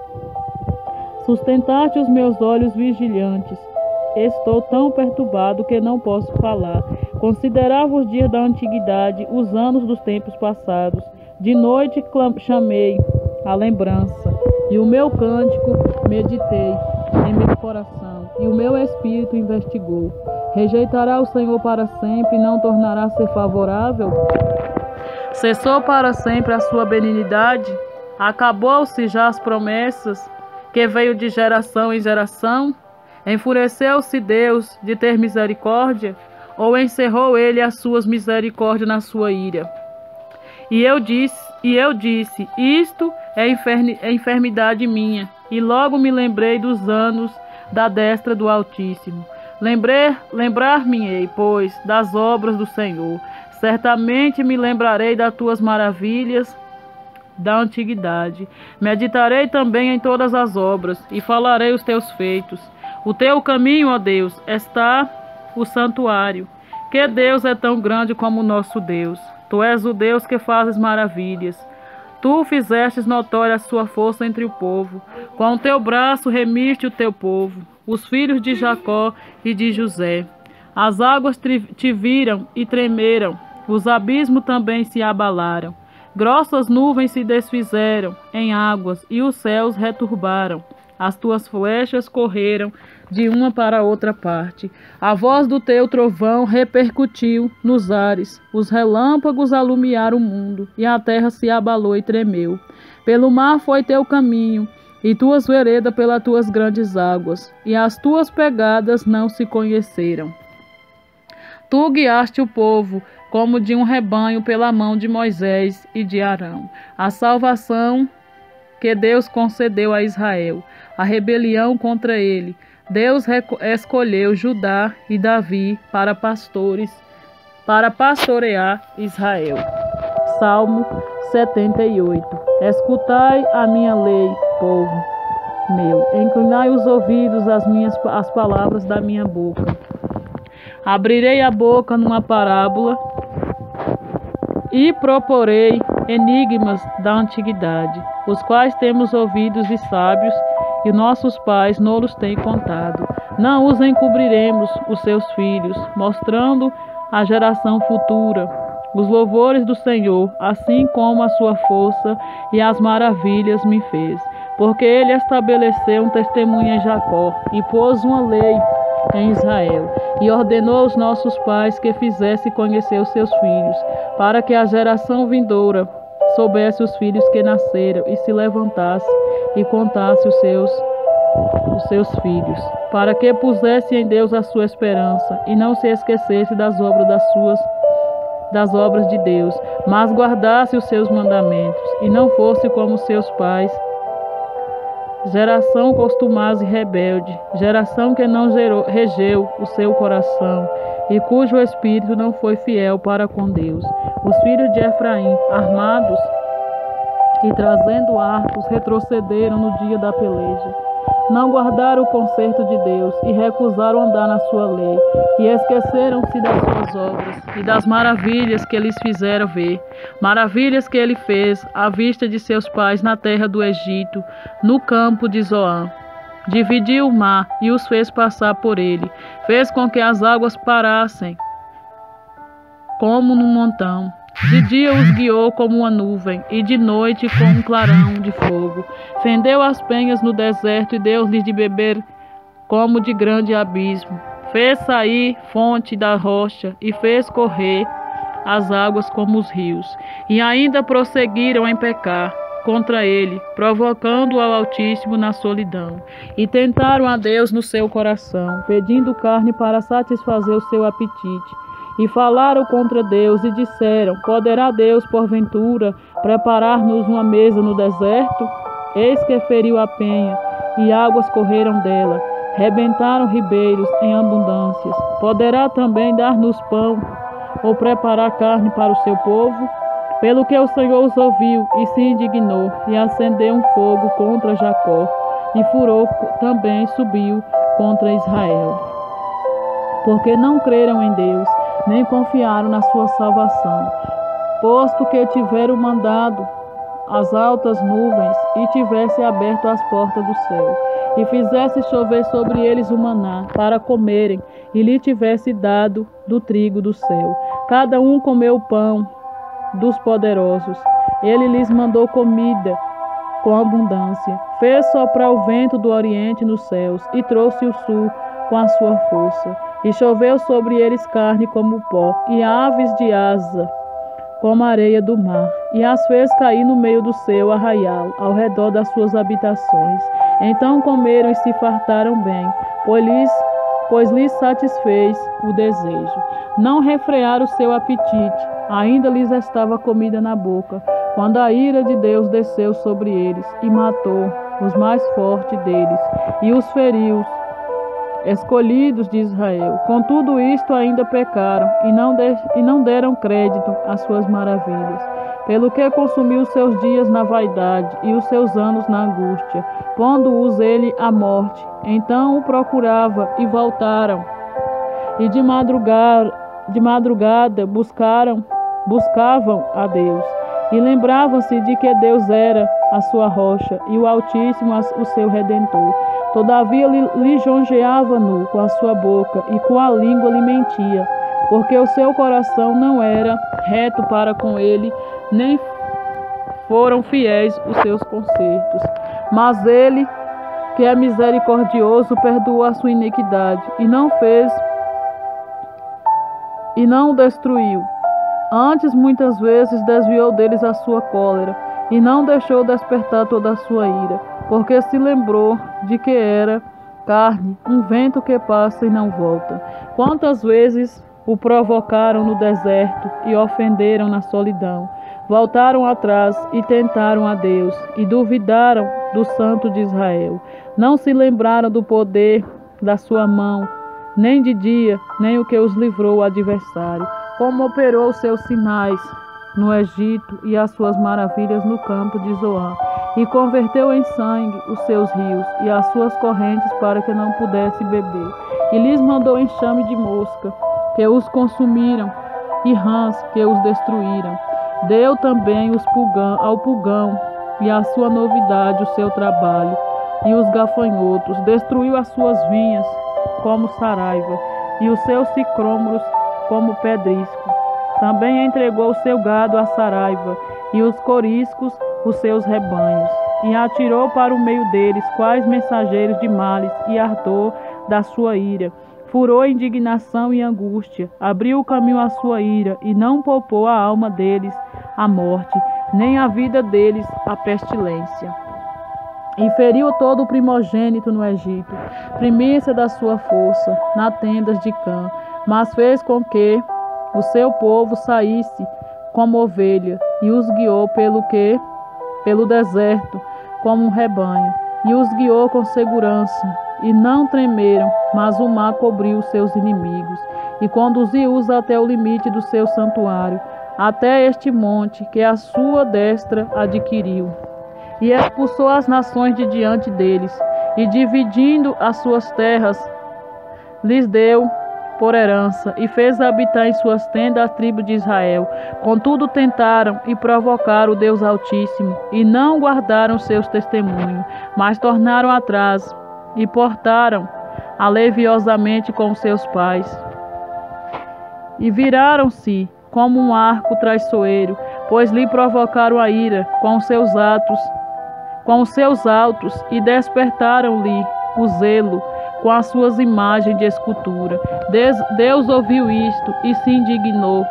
Sustentaste os meus olhos vigilantes. Estou tão perturbado que não posso falar. Considerava os dias da antiguidade, os anos dos tempos passados. De noite chamei a lembrança, e o meu cântico meditei em meu coração, e o meu espírito investigou. Rejeitará o Senhor para sempre, e não tornará a ser favorável? Cessou para sempre a sua benignidade? Acabou-se já as promessas que veio de geração em geração? Enfureceu-se Deus de ter misericórdia? Ou encerrou ele as suas misericórdias na sua ira? E eu disse, isto é enfermidade minha, e logo me lembrei dos anos da destra do Altíssimo. Lembrar-me-ei, pois, das obras do Senhor. Certamente me lembrarei das tuas maravilhas da antiguidade. Meditarei também em todas as obras, e falarei os teus feitos. O teu caminho, ó Deus, está o santuário. Que Deus é tão grande como o nosso Deus. Tu és o Deus que fazes maravilhas. Tu fizestes notória a sua força entre o povo. Com o teu braço remiste o teu povo, os filhos de Jacó e de José. As águas te viram e tremeram, os abismos também se abalaram. Grossas nuvens se desfizeram em águas e os céus returbaram. As tuas flechas correram de uma para outra parte. A voz do teu trovão repercutiu nos ares. Os relâmpagos alumiaram o mundo, e a terra se abalou e tremeu. Pelo mar foi teu caminho, e tuas veredas pelas tuas grandes águas, e as tuas pegadas não se conheceram. Tu guiaste o povo como de um rebanho pela mão de Moisés e de Arão. A salvação que Deus concedeu a Israel, a rebelião contra ele. Deus escolheu Judá e Davi para pastorear Israel. Salmo 78. Escutai a minha lei, povo meu. Inclinai os ouvidos às palavras da minha boca. Abrirei a boca numa parábola e proporei enigmas da antiguidade, os quais temos ouvidos e sábios, e nossos pais nos têm contado. Não os encobriremos os seus filhos, mostrando à geração futura os louvores do Senhor, assim como a sua força e as maravilhas me fez. Porque ele estabeleceu um testemunho em Jacó e pôs uma lei em Israel, e ordenou aos nossos pais que fizesse conhecer os seus filhos, para que a geração vindoura soubesse os filhos que nasceram e se levantasse e contasse os seus filhos, para que pusesse em Deus a sua esperança e não se esquecesse das obras de Deus, mas guardasse os seus mandamentos e não fosse como seus pais geração costumaz e rebelde, geração que não regeu o seu coração e cujo espírito não foi fiel para com Deus. Os filhos de Efraim, armados e trazendo arcos, retrocederam no dia da peleja. Não guardaram o concerto de Deus e recusaram andar na sua lei, e esqueceram-se das suas obras e das maravilhas que eles fizeram ver, maravilhas que ele fez à vista de seus pais na terra do Egito, no campo de Zoan. Dividiu o mar e os fez passar por ele, fez com que as águas parassem como num montão. De dia os guiou como uma nuvem, e de noite como um clarão de fogo. Fendeu as penhas no deserto e deu-lhes de beber como de grande abismo. Fez sair fonte da rocha e fez correr as águas como os rios. E ainda prosseguiram em pecar contra ele, provocando ao Altíssimo na solidão. E tentaram a Deus no seu coração, pedindo carne para satisfazer o seu apetite. E falaram contra Deus e disseram: poderá Deus, porventura, preparar-nos uma mesa no deserto? Eis que feriu a penha, e águas correram dela. Rebentaram ribeiros em abundâncias. Poderá também dar-nos pão, ou preparar carne para o seu povo? Pelo que o Senhor os ouviu e se indignou, e acendeu um fogo contra Jacó, e furor também subiu contra Israel. Porque não creram em Deus, nem confiaram na sua salvação, posto que tiveram mandado as altas nuvens e tivesse aberto as portas do céu, e fizesse chover sobre eles o maná para comerem, e lhe tivesse dado do trigo do céu. Cada um comeu o pão dos poderosos. Ele lhes mandou comida com abundância. Fez soprar o vento do oriente nos céus, e trouxe o sul com a sua força. E choveu sobre eles carne como pó, e aves de asa como a areia do mar, e as fez cair no meio do seu arraial, ao redor das suas habitações. Então comeram e se fartaram bem, pois lhes satisfez o desejo. Não refrearam o seu apetite, ainda lhes estava comida na boca, quando a ira de Deus desceu sobre eles, e matou os mais fortes deles, e os feriu, escolhidos de Israel. Com tudo isto ainda pecaram, e não deram crédito às suas maravilhas, pelo que consumiu os seus dias na vaidade, e os seus anos na angústia, pondo-os ele à morte. Então o procurava, e voltaram, e de madrugada buscavam a Deus, e lembravam-se de que Deus era a sua rocha, e o Altíssimo o seu Redentor. Todavia lisonjeava nu com a sua boca, e com a língua lhe mentia, porque o seu coração não era reto para com ele, nem foram fiéis os seus concertos. Mas ele, que é misericordioso, perdoou a sua iniquidade, e não o destruiu. Antes, muitas vezes, desviou deles a sua cólera, e não deixou despertar toda a sua ira, porque se lembrou de que era carne, um vento que passa e não volta. Quantas vezes o provocaram no deserto e ofenderam na solidão. Voltaram atrás e tentaram a Deus, e duvidaram do Santo de Israel. Não se lembraram do poder da sua mão, nem de dia, nem o que os livrou o adversário, como operou os seus sinais no Egito e as suas maravilhas no campo de Zoan, e converteu em sangue os seus rios e as suas correntes para que não pudesse beber. E lhes mandou enxame de mosca, que os consumiram, e rãs que os destruíram. Deu também ao pulgão e a sua novidade o seu trabalho, e os gafanhotos. Destruiu as suas vinhas como saraiva, e os seus sicômoros como pedrisco. Também entregou o seu gado à saraiva, e os coriscos os seus rebanhos. E atirou para o meio deles quais mensageiros de males e ardor da sua ira. Furou indignação e angústia, abriu o caminho à sua ira, e não poupou a alma deles à morte, nem a vida deles à pestilência. E feriu todo o primogênito no Egito, primícia da sua força, na tendas de Cã, mas fez com que o seu povo saísse como ovelha, e os guiou pelo deserto como um rebanho. e os guiou com segurança, e não tremeram, mas o mar cobriu os seus inimigos, e conduziu-os até o limite do seu santuário, até este monte que a sua destra adquiriu. E expulsou as nações de diante deles, e dividindo as suas terras, lhes deu por herança, e fez habitar em suas tendas a tribo de Israel. Contudo tentaram e provocaram o Deus Altíssimo, e não guardaram seus testemunhos, mas tornaram atrás, e portaram aleviosamente com seus pais. E viraram-se como um arco traiçoeiro, pois lhe provocaram a ira com os seus altos, e despertaram-lhe o zelo com as suas imagens de escultura. Deus ouviu isto e se indignou,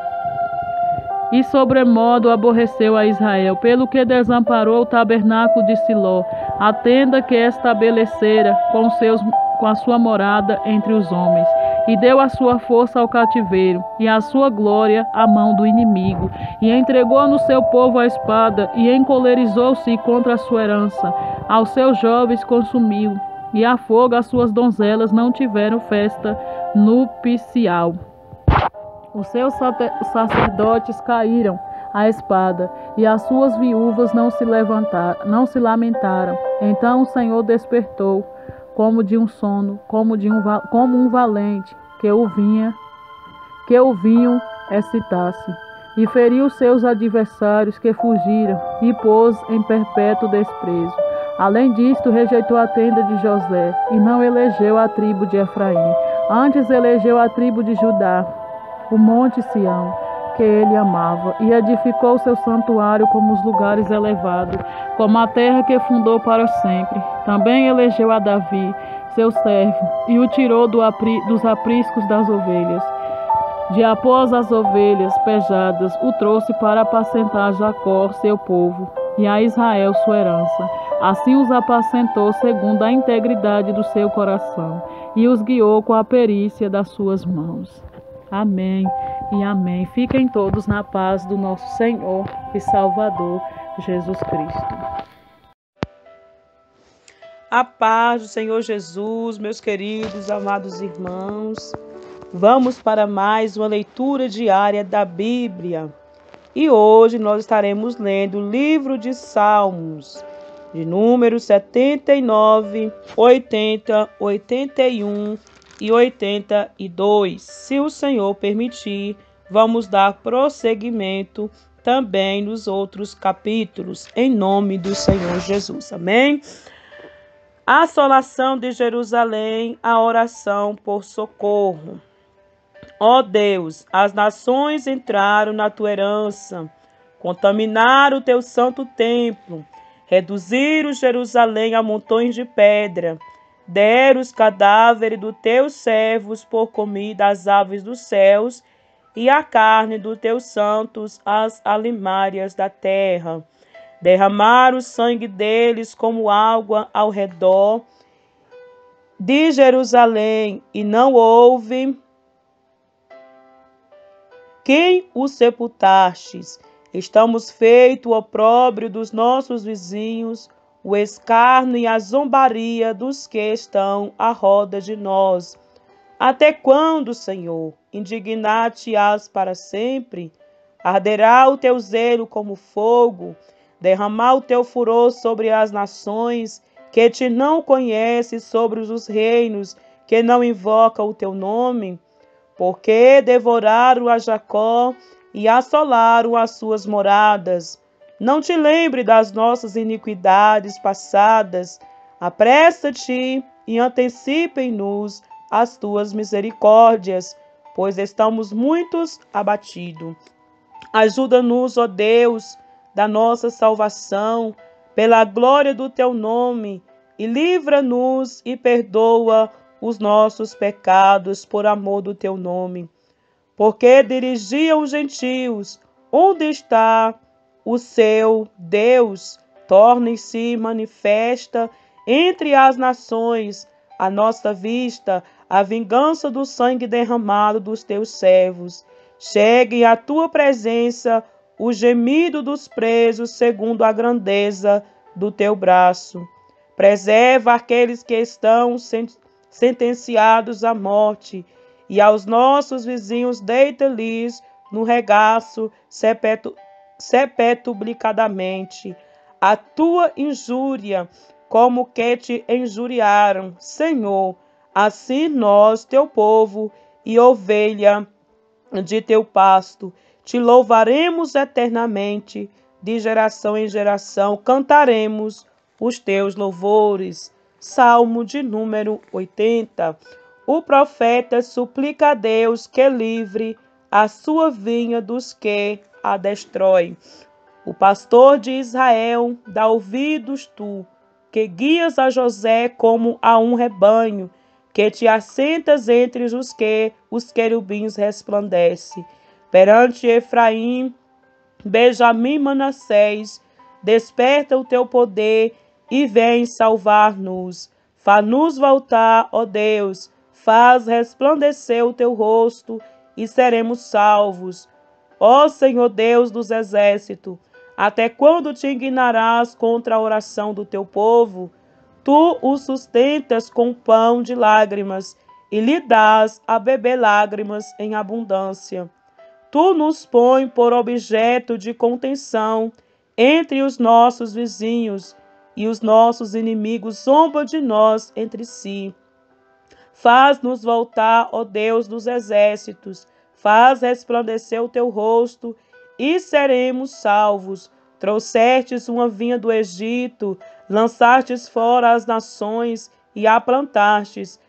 e sobremodo aborreceu a Israel, pelo que desamparou o tabernáculo de Siló, a tenda que estabelecera com a sua morada entre os homens, e deu a sua força ao cativeiro, e a sua glória à mão do inimigo, e entregou no seu povo a espada, e encolerizou-se contra a sua herança, aos seus jovens consumiu, e a fogo as suas donzelas não tiveram festa nupcial. Os seus sacerdotes caíram à espada, e as suas viúvas não se lamentaram. Então o Senhor despertou, como de um sono, como um valente que o vinho excitasse, e feriu seus adversários que fugiram, e pôs em perpétuo desprezo. Além disto, rejeitou a tenda de José, e não elegeu a tribo de Efraim. Antes elegeu a tribo de Judá, o monte Sião, que ele amava, e edificou seu santuário como os lugares elevados, como a terra que fundou para sempre. Também elegeu a Davi, seu servo, e o tirou dos apriscos das ovelhas. De após as ovelhas pejadas, o trouxe para apacentar Jacó, seu povo, e a Israel, sua herança. Assim os apacentou segundo a integridade do seu coração, e os guiou com a perícia das suas mãos. Amém e amém. Fiquem todos na paz do nosso Senhor e Salvador, Jesus Cristo. A paz do Senhor Jesus, meus queridos, amados irmãos. Vamos para mais uma leitura diária da Bíblia. E hoje nós estaremos lendo o livro de Salmos, de números 79, 80, 81 e 82. Se o Senhor permitir, vamos dar prosseguimento também nos outros capítulos, em nome do Senhor Jesus. Amém? A assolação de Jerusalém, a oração por socorro. Ó Deus, as nações entraram na tua herança, contaminaram o teu santo templo, reduziram Jerusalém a montões de pedra, deram os cadáveres dos teus servos por comida às aves dos céus, e a carne dos teus santos às alimárias da terra. Derramaram o sangue deles como água ao redor de Jerusalém, e não houve quem o sepultastes. Estamos feito o opróbrio dos nossos vizinhos, o escárnio e a zombaria dos que estão à roda de nós. Até quando, Senhor, indignar-te-ás para sempre? Arderá o teu zelo como fogo, derramar o teu furor sobre as nações que te não conhecem, sobre os reinos que não invocam o teu nome? Porque devoraram a Jacó e assolaram as suas moradas. Não te lembre das nossas iniquidades passadas. Apressa-te e antecipe-nos as tuas misericórdias, pois estamos muitos abatidos. Ajuda-nos, ó Deus, da nossa salvação, pela glória do teu nome, e livra-nos e perdoa os nossos pecados por amor do teu nome. Porque dirigiam os gentios, onde está o seu Deus? Torne-se manifesta entre as nações, à nossa vista, a vingança do sangue derramado dos teus servos. Chegue à tua presença o gemido dos presos segundo a grandeza do teu braço. Preserva aqueles que estão sentenciados à morte, e aos nossos vizinhos deita-lhes no regaço sepulcradamente a tua injúria, como que te injuriaram, Senhor. Assim nós, teu povo e ovelha de teu pasto, te louvaremos eternamente, de geração em geração cantaremos os teus louvores. Salmo de número 80. O profeta suplica a Deus que livre a sua vinha dos que a destroem. O pastor de Israel, dá ouvidos tu, que guias a José como a um rebanho, que te assentas entre os querubins resplandece. Perante Efraim, Benjamim, Manassés, desperta o teu poder e vem salvar-nos. Faz-nos voltar, ó Deus, faz resplandecer o teu rosto e seremos salvos. Ó Senhor Deus dos exércitos, até quando te indignarás contra a oração do teu povo? Tu o sustentas com pão de lágrimas e lhe dás a beber lágrimas em abundância. Tu nos pões por objeto de contenção entre os nossos vizinhos, e os nossos inimigos zombam de nós entre si. Faz-nos voltar, ó Deus dos exércitos, faz resplandecer o teu rosto e seremos salvos. Trouxestes uma vinha do Egito, lançastes fora as nações e a plantastes,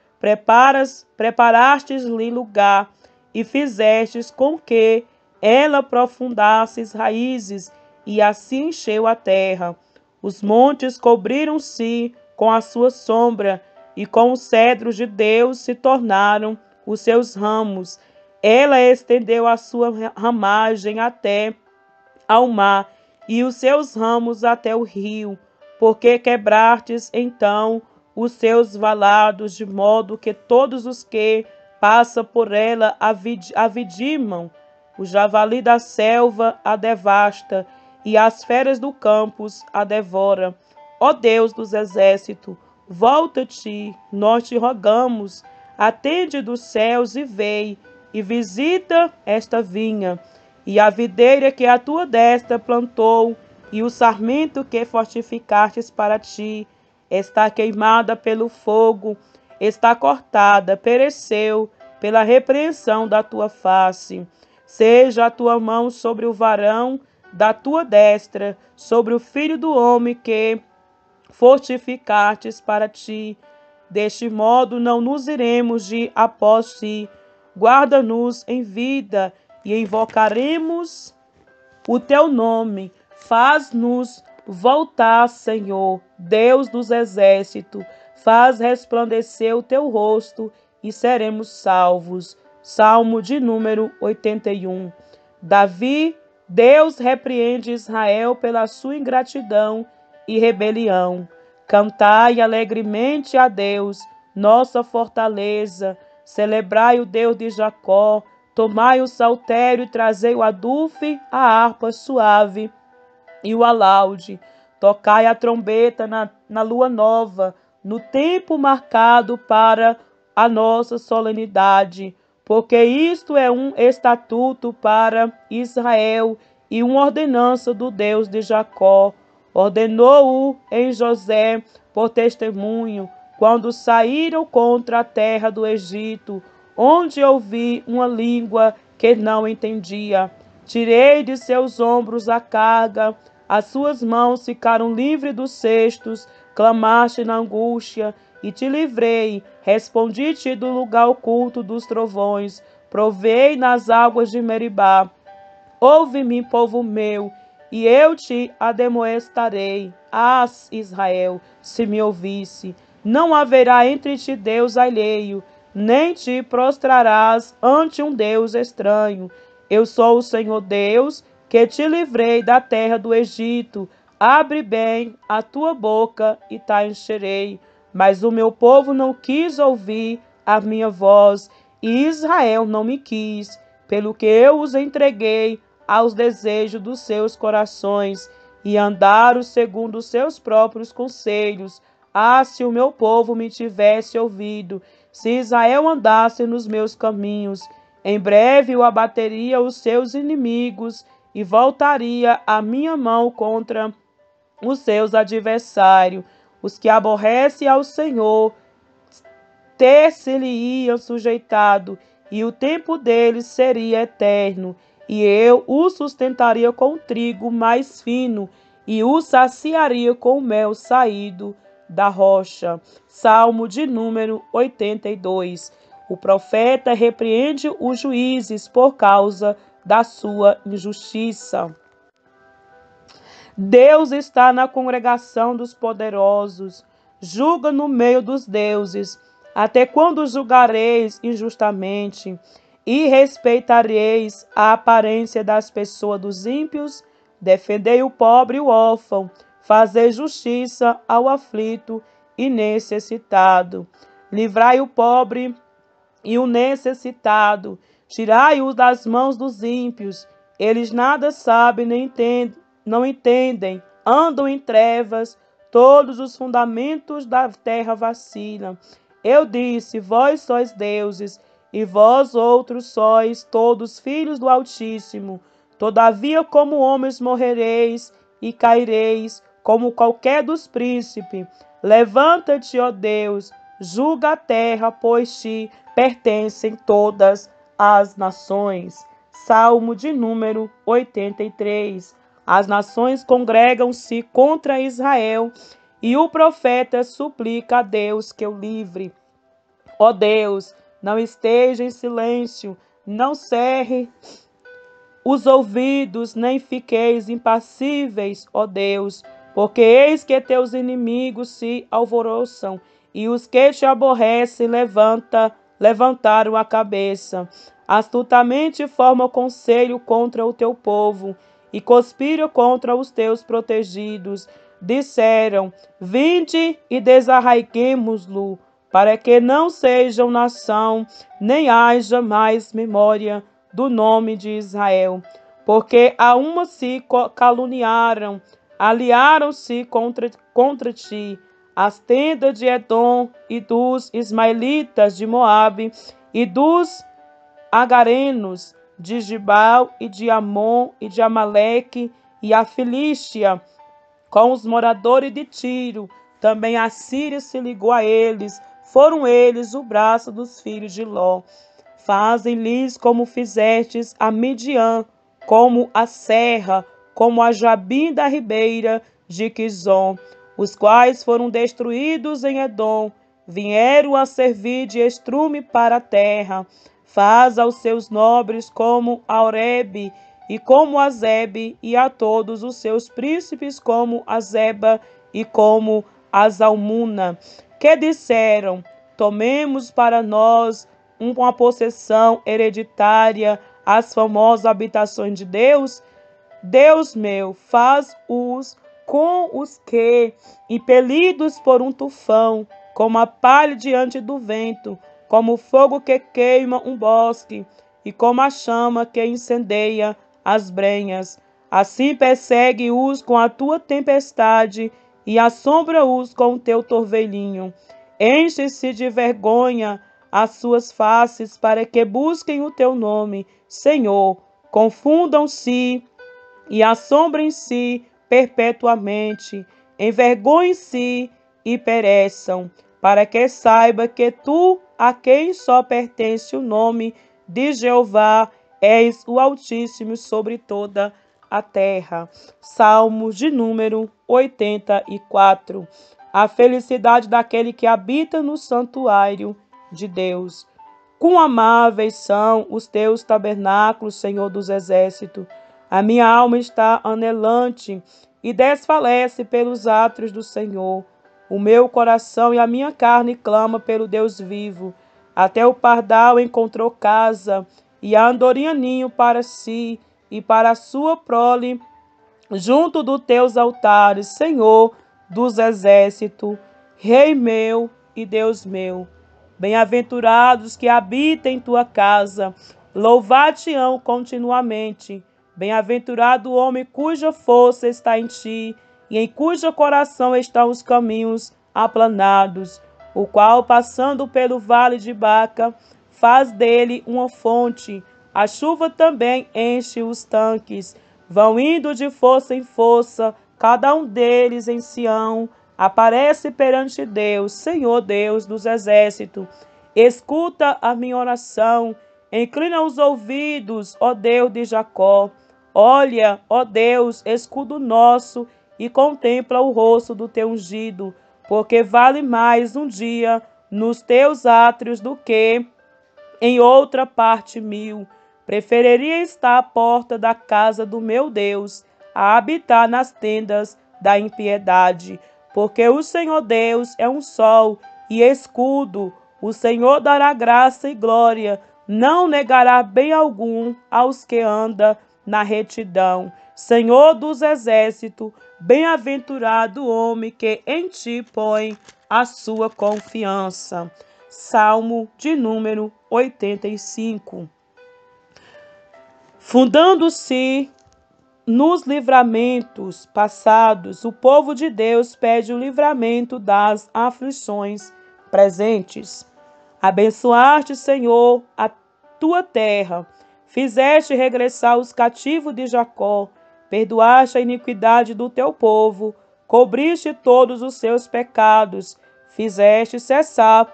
preparastes-lhe lugar e fizestes com que ela aprofundasse raízes e assim encheu a terra. Os montes cobriram-se com a sua sombra e com os cedros de Deus se tornaram os seus ramos. Ela estendeu a sua ramagem até ao mar e os seus ramos até o rio, porque quebrastes então os seus valados, de modo que todos os que passam por ela a vidimam. O javali da selva a devasta e as feras do campo a devora. Ó Deus dos exércitos, volta-te, nós te rogamos, atende dos céus e vei, e visita esta vinha, e a videira que a tua destra plantou, e o sarmento que fortificastes para ti, está queimada pelo fogo, está cortada, pereceu pela repreensão da tua face. Seja a tua mão sobre o varão da tua destra, sobre o filho do homem que fortificastes para ti. Deste modo não nos iremos de após ti. Guarda-nos em vida e invocaremos o teu nome. Faz-nos voltar, Senhor, Deus dos exércitos. Faz resplandecer o teu rosto e seremos salvos. Salmo de número 81. Davi, Deus repreende Israel pela sua ingratidão e rebelião. Cantai alegremente a Deus, nossa fortaleza. Celebrai o Deus de Jacó. Tomai o saltério e trazei o adufe, a harpa suave e o alaude. Tocai a trombeta na lua nova, no tempo marcado para a nossa solenidade, porque isto é um estatuto para Israel e uma ordenança do Deus de Jacó. Ordenou-o em José por testemunho, quando saíram contra a terra do Egito, onde ouvi uma língua que não entendia. Tirei de seus ombros a carga, as suas mãos ficaram livres dos cestos. Clamaste na angústia e te livrei. Respondi-te do lugar oculto dos trovões. Provei nas águas de Meribá. Ouve-me, povo meu, e eu te ademoestarei. Ah, Israel, se me ouvisse, não haverá entre ti Deus alheio, nem te prostrarás ante um Deus estranho. Eu sou o Senhor Deus, que te livrei da terra do Egito. Abre bem a tua boca e te encherei. Mas o meu povo não quis ouvir a minha voz, e Israel não me quis, pelo que eu os entreguei aos desejos dos seus corações, e andaram segundo os seus próprios conselhos. Ah, se o meu povo me tivesse ouvido, se Israel andasse nos meus caminhos, em breve eu abateria os seus inimigos e voltaria a minha mão contra os seus adversários. Os que aborrecem ao Senhor ter-se-lhe-iam sujeitado, e o tempo deles seria eterno. E eu o sustentaria com trigo mais fino, e o saciaria com mel saído da rocha. Salmo de número 82. O profeta repreende os juízes por causa da sua injustiça. Deus está na congregação dos poderosos, julga no meio dos deuses. Até quando julgareis injustamente e respeitareis a aparência das pessoas dos ímpios? Defendei o pobre e o órfão, fazei justiça ao aflito e necessitado. Livrai o pobre e o necessitado, tirai-o das mãos dos ímpios. Eles nada sabem nem não entendem, andam em trevas, todos os fundamentos da terra vacilam. Eu disse, vós sois deuses, e vós outros sois todos filhos do Altíssimo. Todavia, como homens morrereis e caireis, como qualquer dos príncipes. Levanta-te, ó Deus, julga a terra, pois te pertencem todas as nações. Salmo de número 83. As nações congregam-se contra Israel, e o profeta suplica a Deus que o livre. Ó Deus, não esteja em silêncio, não cerre os ouvidos, nem fiqueis impassíveis, ó Deus, porque eis que teus inimigos se alvoroçam, e os que te aborrecem levantaram a cabeça. Astutamente formam conselho contra o teu povo, e conspiram contra os teus protegidos. Disseram, vinde e desarraiguemo-lo, para que não sejam nação, nem haja mais memória do nome de Israel. Porque a uma se caluniaram, aliaram-se contra ti, as tendas de Edom e dos ismaelitas de Moabe e dos agarenos de Gibal e de Amon e de Amaleque e a Filístia com os moradores de Tiro. Também a Síria se ligou a eles. Foram eles o braço dos filhos de Ló. Fazem-lhes como fizestes a Midian, como a Serra, como a Jabim da ribeira de Quizon, os quais foram destruídos em Edom, vieram a servir de estrume para a terra. Faz aos seus nobres como a Oreb e como a Zebe, e a todos os seus príncipes como a Zeba e como a Zalmuna, que disseram, tomemos para nós uma possessão hereditária, as famosas habitações de Deus. Deus meu, faz-os com os que, impelidos por um tufão, como a palha diante do vento, como o fogo que queima um bosque, e como a chama que incendeia as brenhas. Assim persegue-os com a tua tempestade, e assombra-os com o teu torvelinho. Enche-se de vergonha as suas faces, para que busquem o teu nome, Senhor. Confundam-se e assombrem-se perpetuamente, envergonhem-se e pereçam, para que saiba que tu, a quem só pertence o nome de Jeová, és o Altíssimo sobre toda a terra. Salmos de número 84. A felicidade daquele que habita no santuário de Deus. Quão amáveis são os teus tabernáculos, Senhor dos exércitos. A minha alma está anelante e desfalece pelos átrios do Senhor. O meu coração e a minha carne clama pelo Deus vivo. Até o pardal encontrou casa, e a andorinha ninho para si e para a sua prole, junto dos teus altares, Senhor dos exércitos, Rei meu e Deus meu. Bem-aventurados que habitam em tua casa, louvar-te-ão continuamente. Bem-aventurado o homem cuja força está em ti, e em cujo coração estão os caminhos aplanados, o qual, passando pelo vale de Baca, faz dele uma fonte. A chuva também enche os tanques. Vão indo de força em força, cada um deles em Sião. Aparece perante Deus, Senhor Deus dos exércitos. Escuta a minha oração. Inclina os ouvidos, ó Deus de Jacó. Olha, ó Deus, escudo nosso, e contempla o rosto do teu ungido, porque vale mais um dia nos teus átrios do que em outra parte 1000. Preferiria estar à porta da casa do meu Deus, a habitar nas tendas da impiedade, porque o Senhor Deus é um sol e escudo. O Senhor dará graça e glória, não negará bem algum aos que andam na retidão. Senhor dos exércitos, bem-aventurado o homem que em ti põe a sua confiança. Salmo de número 85. Fundando-se nos livramentos passados, o povo de Deus pede o livramento das aflições presentes. Abençoaste, Senhor, a tua terra, fizeste regressar os cativos de Jacó, perdoaste a iniquidade do teu povo, cobriste todos os seus pecados, fizeste cessar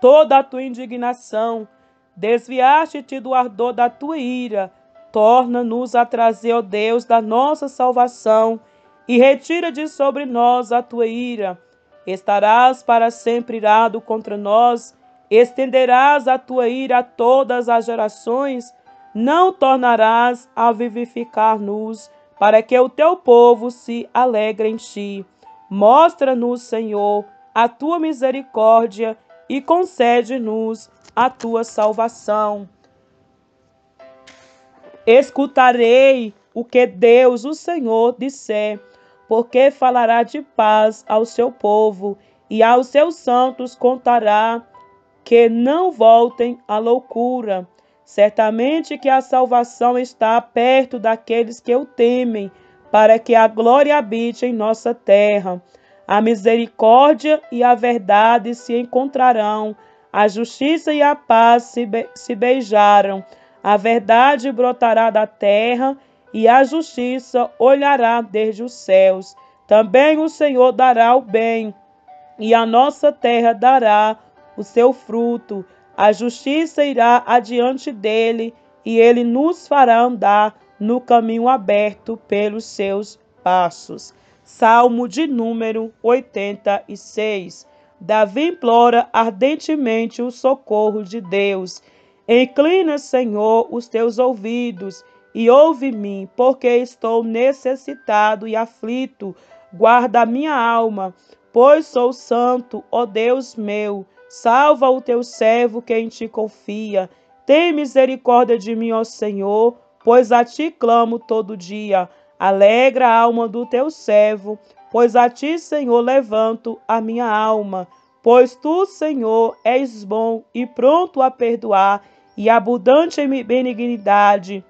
toda a tua indignação, desviaste-te do ardor da tua ira. Torna-nos a trazer, ó Deus, da nossa salvação, e retira de sobre nós a tua ira. Estarás para sempre irado contra nós, estenderás a tua ira a todas as gerações, não tornarás a vivificar-nos, para que o teu povo se alegre em ti. Mostra-nos, Senhor, a tua misericórdia e concede-nos a tua salvação. Escutarei o que Deus, o Senhor, disser, porque falará de paz ao seu povo e aos seus santos contará que não voltem à loucura. Certamente que a salvação está perto daqueles que o temem, para que a glória habite em nossa terra. A misericórdia e a verdade se encontrarão, a justiça e a paz se beijaram. A verdade brotará da terra e a justiça olhará desde os céus. Também o Senhor dará o bem e a nossa terra dará o seu fruto. A justiça irá adiante dele e ele nos fará andar no caminho aberto pelos seus passos. Salmo de número 86. Davi implora ardentemente o socorro de Deus. Inclina, Senhor, os teus ouvidos e ouve-me, porque estou necessitado e aflito. Guarda a minha alma, pois sou santo, ó Deus meu. Salva o teu servo que em ti confia. Tem misericórdia de mim, ó Senhor, pois a ti clamo todo dia. Alegra a alma do teu servo, pois a ti, Senhor, levanto a minha alma. Pois tu, Senhor, és bom e pronto a perdoar, e abundante em benignidade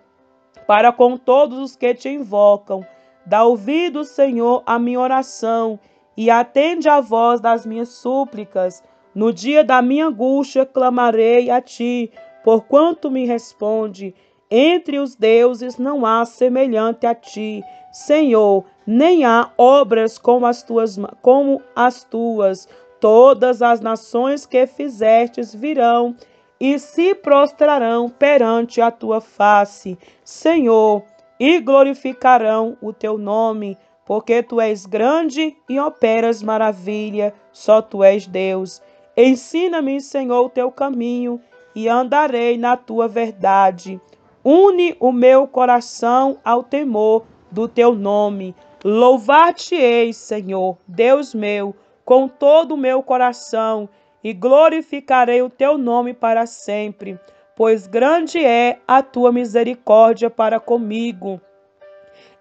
para com todos os que te invocam. Dá ouvido, Senhor, à minha oração, e atende à voz das minhas súplicas. No dia da minha angústia clamarei a ti, porquanto me responde. Entre os deuses não há semelhante a ti, Senhor, nem há obras como as tuas. Todas as nações que fizestes virão e se prostrarão perante a tua face, Senhor, e glorificarão o teu nome, porque tu és grande e operas maravilha, só tu és Deus. Ensina-me, Senhor, o teu caminho, e andarei na tua verdade. Une o meu coração ao temor do teu nome. Louvar-te-ei, Senhor, Deus meu, com todo o meu coração, e glorificarei o teu nome para sempre, pois grande é a tua misericórdia para comigo,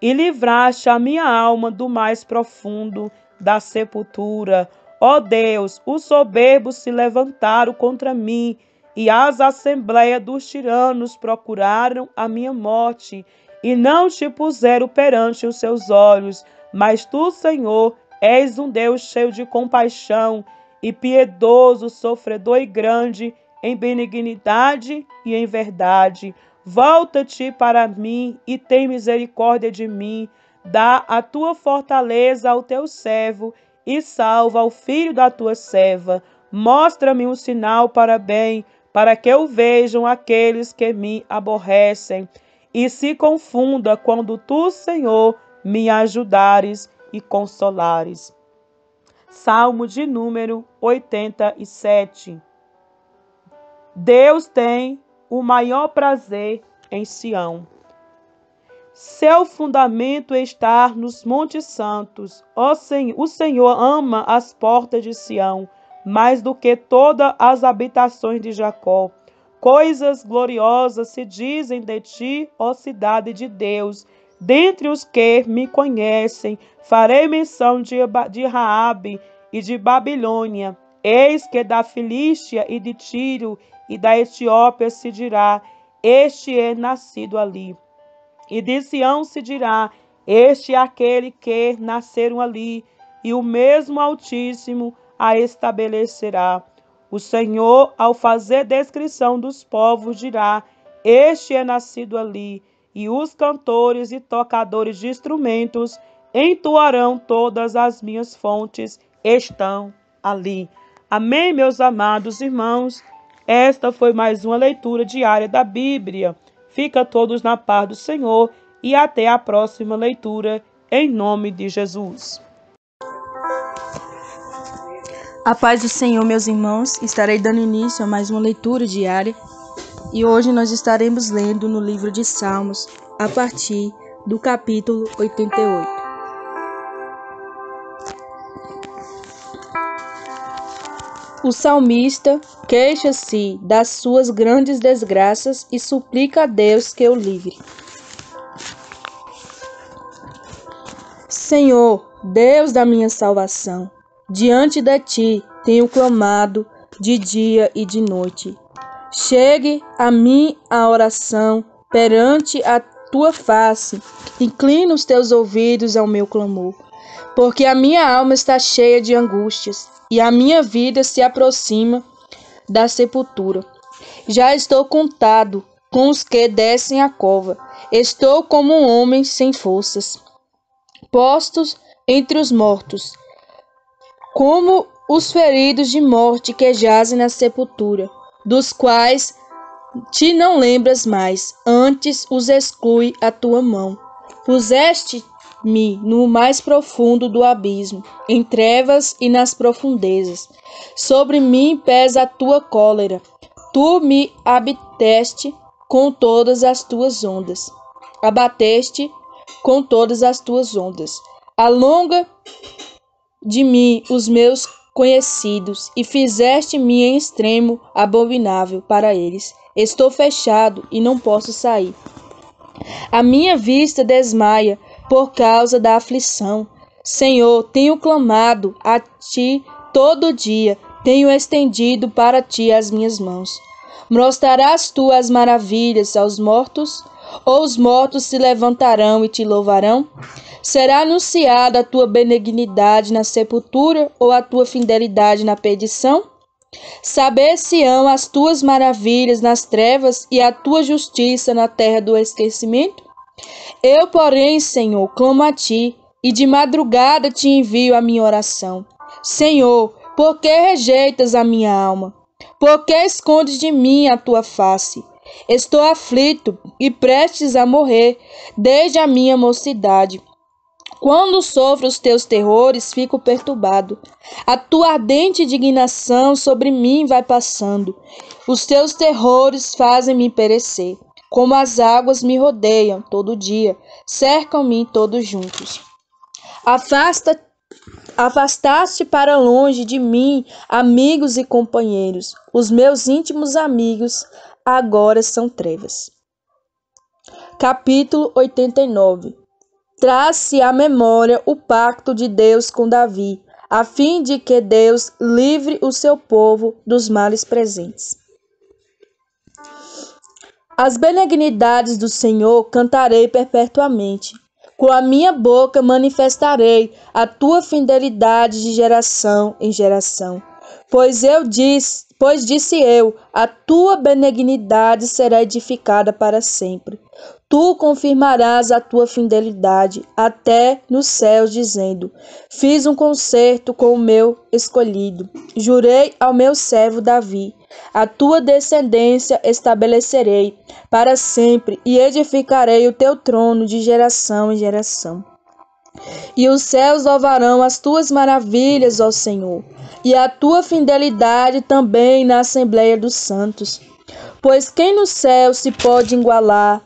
e livraste a minha alma do mais profundo da sepultura. Ó Deus, os soberbos se levantaram contra mim, e as assembleias dos tiranos procuraram a minha morte, e não te puseram perante os seus olhos. Mas tu, Senhor, És um Deus cheio de compaixão e piedoso, sofredor e grande, em benignidade e em verdade. Volta-te para mim e tem misericórdia de mim. Dá a tua fortaleza ao teu servo e salva o filho da tua serva. Mostra-me um sinal para bem, para que o vejam aqueles que me aborrecem, e se confunda quando tu, Senhor, me ajudares e consolares. Salmo de número 87. Deus tem o maior prazer em Sião. Seu fundamento está nos montes santos. O Senhor ama as portas de Sião, mais do que todas as habitações de Jacó. Coisas gloriosas se dizem de ti, ó cidade de Deus. Dentre os que me conhecem, farei menção de Raabe e de Babilônia. Eis que da Filístia e de Tiro e da Etiópia se dirá, este é nascido ali. E de Sião se dirá, este é aquele que nasceram ali, e o mesmo Altíssimo a estabelecerá. O Senhor, ao fazer descrição dos povos, dirá, este é nascido ali, e os cantores e tocadores de instrumentos entoarão, todas as minhas fontes estão ali. Amém, meus amados irmãos? Esta foi mais uma leitura diária da Bíblia. Fica todos na paz do Senhor e até a próxima leitura, em nome de Jesus. A paz do Senhor, meus irmãos. Estarei dando início a mais uma leitura diária e hoje nós estaremos lendo no livro de Salmos, a partir do capítulo 88. O salmista queixa-se das suas grandes desgraças e suplica a Deus que o livre. Senhor, Deus da minha salvação, diante de ti tenho clamado de dia e de noite. Chegue a mim a oração perante a tua face, inclina os teus ouvidos ao meu clamor, porque a minha alma está cheia de angústias e a minha vida se aproxima da sepultura. Já estou contado com os que descem a cova, estou como um homem sem forças, postos entre os mortos, como os feridos de morte que jazem na sepultura, dos quais te não lembras mais, antes os exclui a tua mão. Puseste-me no mais profundo do abismo, em trevas e nas profundezas. Sobre mim pesa a tua cólera, tu me abateste com todas as tuas ondas. Alonga de mim os meus conhecidos e fizeste-me em extremo abominável para eles. Estou fechado e não posso sair. A minha vista desmaia por causa da aflição. Senhor, tenho clamado a ti todo dia, tenho estendido para ti as minhas mãos. Mostrarás tu as maravilhas aos mortos? Ou os mortos se levantarão e te louvarão? Será anunciada a tua benignidade na sepultura ou a tua fidelidade na perdição? Saber-se-ão as tuas maravilhas nas trevas e a tua justiça na terra do esquecimento? Eu, porém, Senhor, clamo a ti, e de madrugada te envio a minha oração. Senhor, por que rejeitas a minha alma? Por que escondes de mim a tua face? Estou aflito e prestes a morrer desde a minha mocidade. Quando sofro os teus terrores, fico perturbado. A tua ardente indignação sobre mim vai passando. Os teus terrores fazem-me perecer. Como as águas me rodeiam todo dia, cercam-me todos juntos. Afastaste para longe de mim amigos e companheiros. Os meus íntimos amigos agora são trevas. Capítulo 89. Traz-se à memória o pacto de Deus com Davi, a fim de que Deus livre o seu povo dos males presentes. As benignidades do Senhor cantarei perpetuamente, Com a minha boca manifestarei a tua fidelidade de geração em geração. Pois disse eu, a tua benignidade será edificada para sempre. Tu confirmarás a tua fidelidade até nos céus, dizendo: fiz um concerto com o meu escolhido. Jurei ao meu servo Davi: a tua descendência estabelecerei para sempre e edificarei o teu trono de geração em geração. E os céus louvarão as tuas maravilhas, ó Senhor, e a tua fidelidade também na Assembleia dos Santos. Pois quem no céu se pode igualar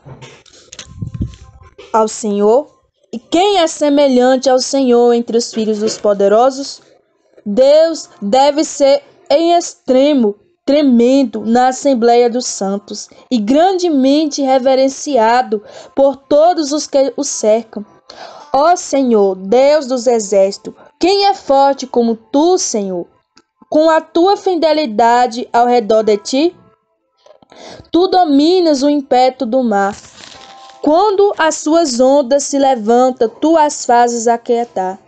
ao Senhor? E quem é semelhante ao Senhor entre os filhos dos poderosos? Deus deve ser em extremo tremendo na Assembleia dos Santos e grandemente reverenciado por todos os que o cercam. Ó Senhor, Deus dos exércitos, quem é forte como tu, Senhor? Com a tua fidelidade ao redor de ti, tu dominas o ímpeto do mar. Quando as suas ondas se levantam, tu as fazes aquietar.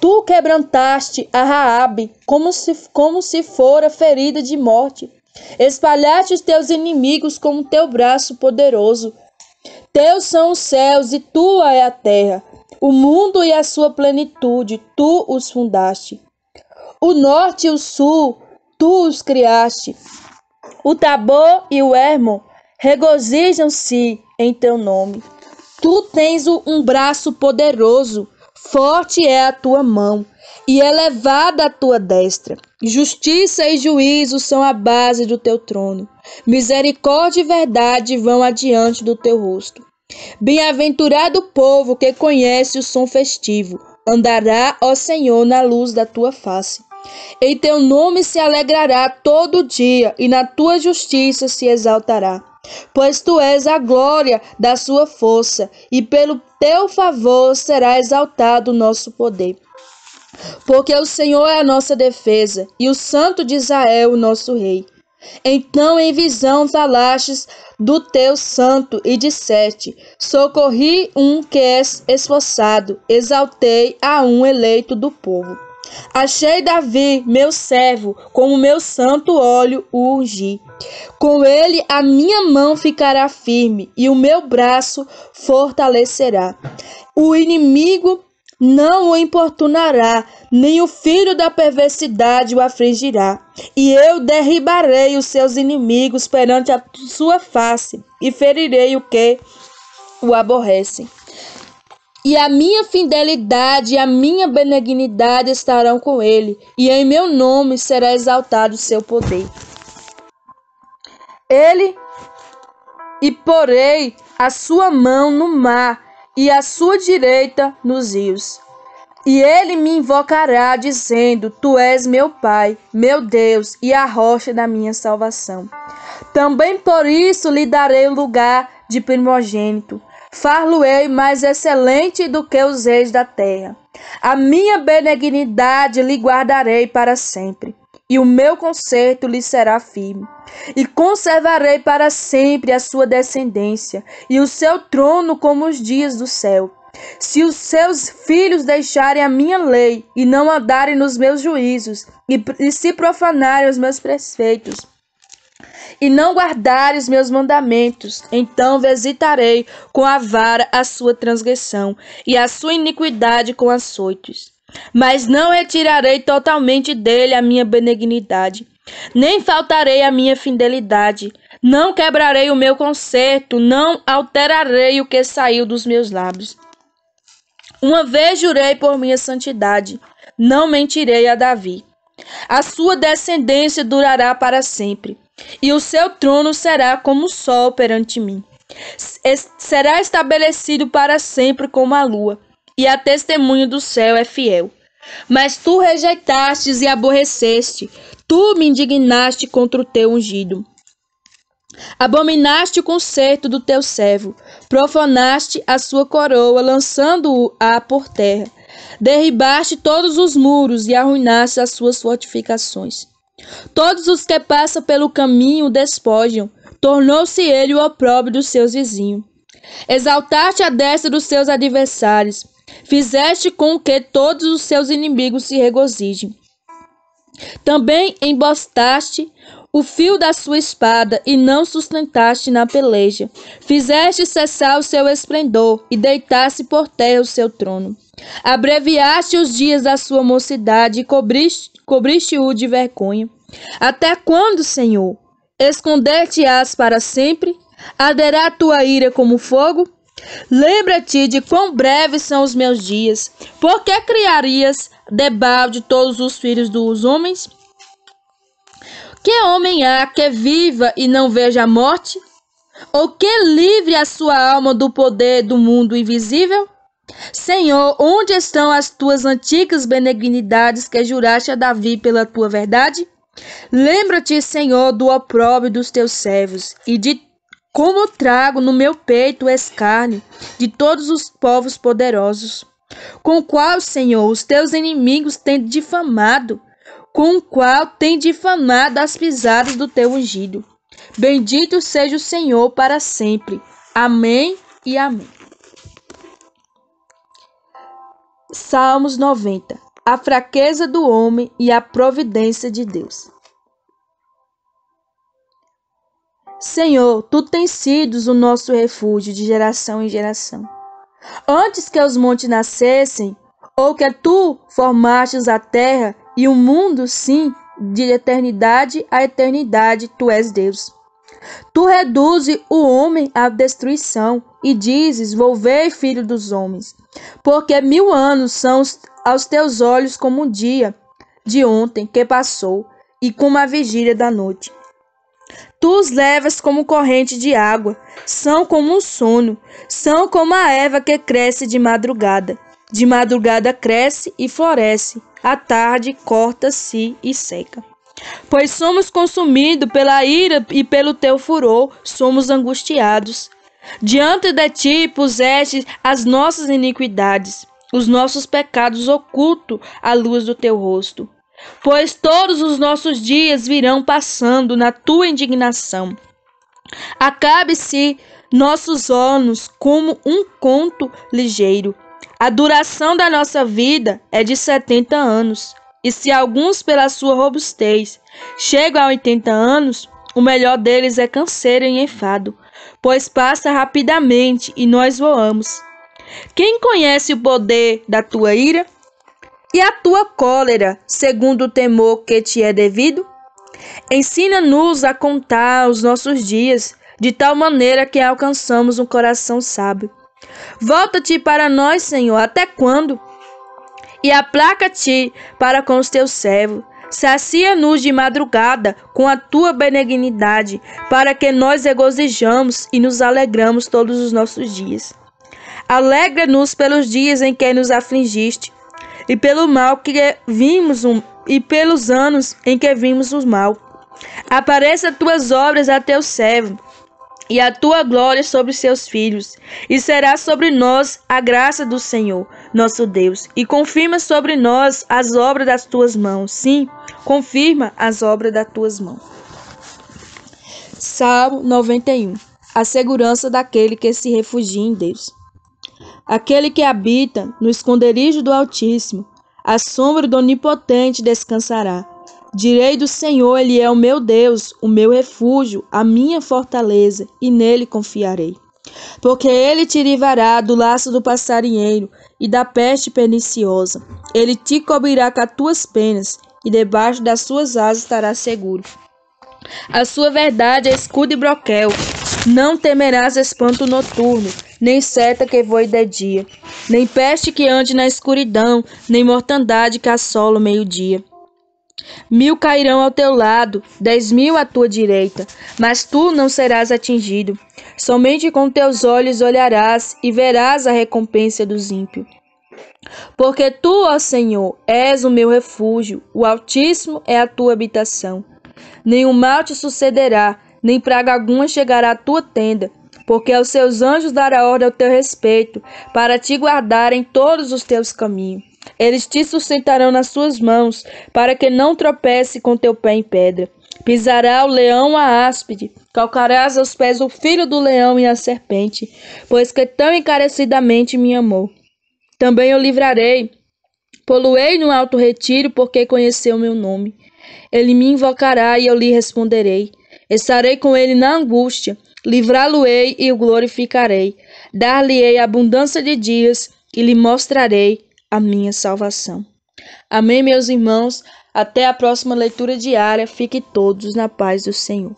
Tu quebrantaste a Raabe como se fora ferida de morte. Espalhaste os teus inimigos com o teu braço poderoso. Teus são os céus e tua é a terra. O mundo e a sua plenitude, tu os fundaste. O norte e o sul, tu os criaste. O Tabor e o Hermon regozijam-se em teu nome. Tu tens um braço poderoso, forte é a tua mão, e elevada a tua destra. Justiça e juízo são a base do teu trono. Misericórdia e verdade vão adiante do teu rosto. Bem-aventurado o povo que conhece o som festivo. Andará, ó Senhor, na luz da tua face. Em teu nome se alegrará todo dia, e na tua justiça se exaltará. Pois tu és a glória da sua força, e pelo teu favor será exaltado o nosso poder. Porque o Senhor é a nossa defesa, e o Santo de Israel o nosso rei. Então em visão falastes do teu santo e disseste: socorri um que é esforçado, exaltei a um eleito do povo. Achei Davi, meu servo, com o meu santo óleo o ungi. Com ele a minha mão ficará firme e o meu braço fortalecerá. O inimigo não o importunará, nem o filho da perversidade o afligirá. E eu derribarei os seus inimigos perante a sua face, e ferirei o que o aborrecem. E a minha fidelidade e a minha benignidade estarão com ele, e em meu nome será exaltado o seu poder. E porei a sua mão no mar, e a sua direita nos rios. E ele me invocará, dizendo: tu és meu Pai, meu Deus, e a rocha da minha salvação. Também por isso lhe darei o lugar de primogênito. Far-lo-ei mais excelente do que os reis da terra. A minha benignidade lhe guardarei para sempre, e o meu conserto lhe será firme. E conservarei para sempre a sua descendência, e o seu trono como os dias do céu. Se os seus filhos deixarem a minha lei, e não andarem nos meus juízos, e se profanarem os meus preceitos, e não guardarem os meus mandamentos, então visitarei com a vara a sua transgressão, e a sua iniquidade com açoites. Mas não retirarei totalmente dele a minha benignidade, nem faltarei a minha fidelidade. Não quebrarei o meu conserto, não alterarei o que saiu dos meus lábios. Uma vez jurei por minha santidade, não mentirei a Davi. A sua descendência durará para sempre, e o seu trono será como o sol perante mim. Será estabelecido para sempre como a lua, e a testemunha do céu é fiel. Mas tu rejeitastes e aborreceste, tu me indignaste contra o teu ungido. Abominaste o conserto do teu servo, profanaste a sua coroa, lançando-a por terra. Derribaste todos os muros e arruinaste as suas fortificações. Todos os que passam pelo caminho o despojam, tornou-se ele o opróbrio dos seus vizinhos. Exaltaste a destra dos seus adversários, fizeste com que todos os seus inimigos se regozijem. Também embostaste o fio da sua espada e não sustentaste na peleja. Fizeste cessar o seu esplendor e deitaste por terra o seu trono. Abreviaste os dias da sua mocidade e cobriste-o de vergonha. Até quando, Senhor? Esconder-te-ás para sempre? Arderá a tua ira como fogo? Lembra-te de quão breves são os meus dias. Por que criarias debalde todos os filhos dos homens? Que homem há que viva e não veja a morte? Ou que livre a sua alma do poder do mundo invisível? Senhor, onde estão as tuas antigas benignidades que juraste a Davi pela tua verdade? Lembra-te, Senhor, do opróbrio dos teus servos e de como trago no meu peito o escárnio de todos os povos poderosos, com o qual, Senhor, os teus inimigos têm difamado, com o qual tem difamado as pisadas do teu ungido. Bendito seja o Senhor para sempre. Amém e amém. Salmos 90. A fraqueza do homem e a providência de Deus. Senhor, tu tens sido o nosso refúgio de geração em geração. Antes que os montes nascessem, ou que tu formastes a terra e o mundo, sim, de eternidade a eternidade, tu és Deus. Tu reduzes o homem à destruição e dizes, volvei, filho dos homens, porque 1000 anos são aos teus olhos como um dia de ontem que passou e como a vigília da noite. Tu os levas como corrente de água, são como um sono, são como a erva que cresce de madrugada. De madrugada cresce e floresce, à tarde corta-se e seca. Pois somos consumidos pela ira e pelo teu furor, somos angustiados. Diante de ti puseste as nossas iniquidades, os nossos pecados ocultos à luz do teu rosto. Pois todos os nossos dias virão passando na tua indignação. Acabe-se nossos anos como um conto ligeiro. A duração da nossa vida é de 70 anos. E se alguns, pela sua robustez, chegam a 80 anos, o melhor deles é canseiro e enfado, pois passa rapidamente e nós voamos. Quem conhece o poder da tua ira? E a tua cólera, segundo o temor que te é devido? Ensina-nos a contar os nossos dias, de tal maneira que alcançamos um coração sábio. Volta-te para nós, Senhor, até quando? E aplaca-te para com os teus servos. Sacia-nos de madrugada com a tua benignidade, para que nós regozijamos e nos alegramos todos os nossos dias. Alegra-nos pelos dias em que nos afligiste, e pelo mal que vimos e pelos anos em que vimos o mal. Apareça tuas obras a teu servo, e a tua glória sobre seus filhos, e será sobre nós a graça do Senhor, nosso Deus, e confirma sobre nós as obras das tuas mãos. Sim, confirma as obras das tuas mãos. Salmo 91. A segurança daquele que se refugia em Deus. Aquele que habita no esconderijo do Altíssimo, à sombra do Onipotente descansará. Direi do Senhor, ele é o meu Deus, o meu refúgio, a minha fortaleza, e nele confiarei. Porque ele te livrará do laço do passarinheiro e da peste perniciosa. Ele te cobrirá com as tuas penas, e debaixo das suas asas estarás seguro. A sua verdade é escudo e broquel. Não temerás espanto noturno, nem seta que voe de dia, nem peste que ande na escuridão, nem mortandade que assola o meio-dia. 1000 cairão ao teu lado, 10.000 à tua direita, mas tu não serás atingido. Somente com teus olhos olharás e verás a recompensa dos ímpios. Porque tu, ó Senhor, és o meu refúgio, o Altíssimo é a tua habitação. Nenhum mal te sucederá, nem praga alguma chegará à tua tenda, porque aos seus anjos dará ordem ao teu respeito, para te guardar em todos os teus caminhos. Eles te sustentarão nas suas mãos, para que não tropece com teu pé em pedra. Pisará o leão a áspide, calcarás aos pés o filho do leão e a serpente, pois que tão encarecidamente me amou. Também eu livrarei, poluei no alto retiro, porque conheceu meu nome. Ele me invocará e eu lhe responderei. Estarei com ele na angústia, livrá-lo-ei e o glorificarei. Dar-lhe-ei abundância de dias e lhe mostrarei a minha salvação. Amém, meus irmãos. Até a próxima leitura diária. Fiquem todos na paz do Senhor.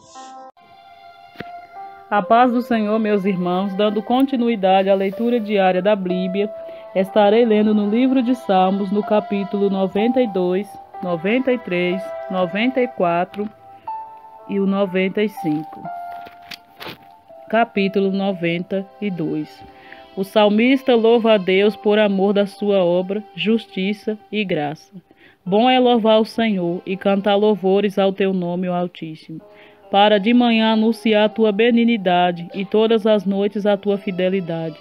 A paz do Senhor, meus irmãos, dando continuidade à leitura diária da Bíblia, estarei lendo no livro de Salmos, no capítulo 92, 93, 94 e o 95. Capítulo 92. O salmista louva a Deus por amor da sua obra, justiça e graça. Bom é louvar o Senhor e cantar louvores ao teu nome, ó Altíssimo, para de manhã anunciar a tua benignidade e todas as noites a tua fidelidade.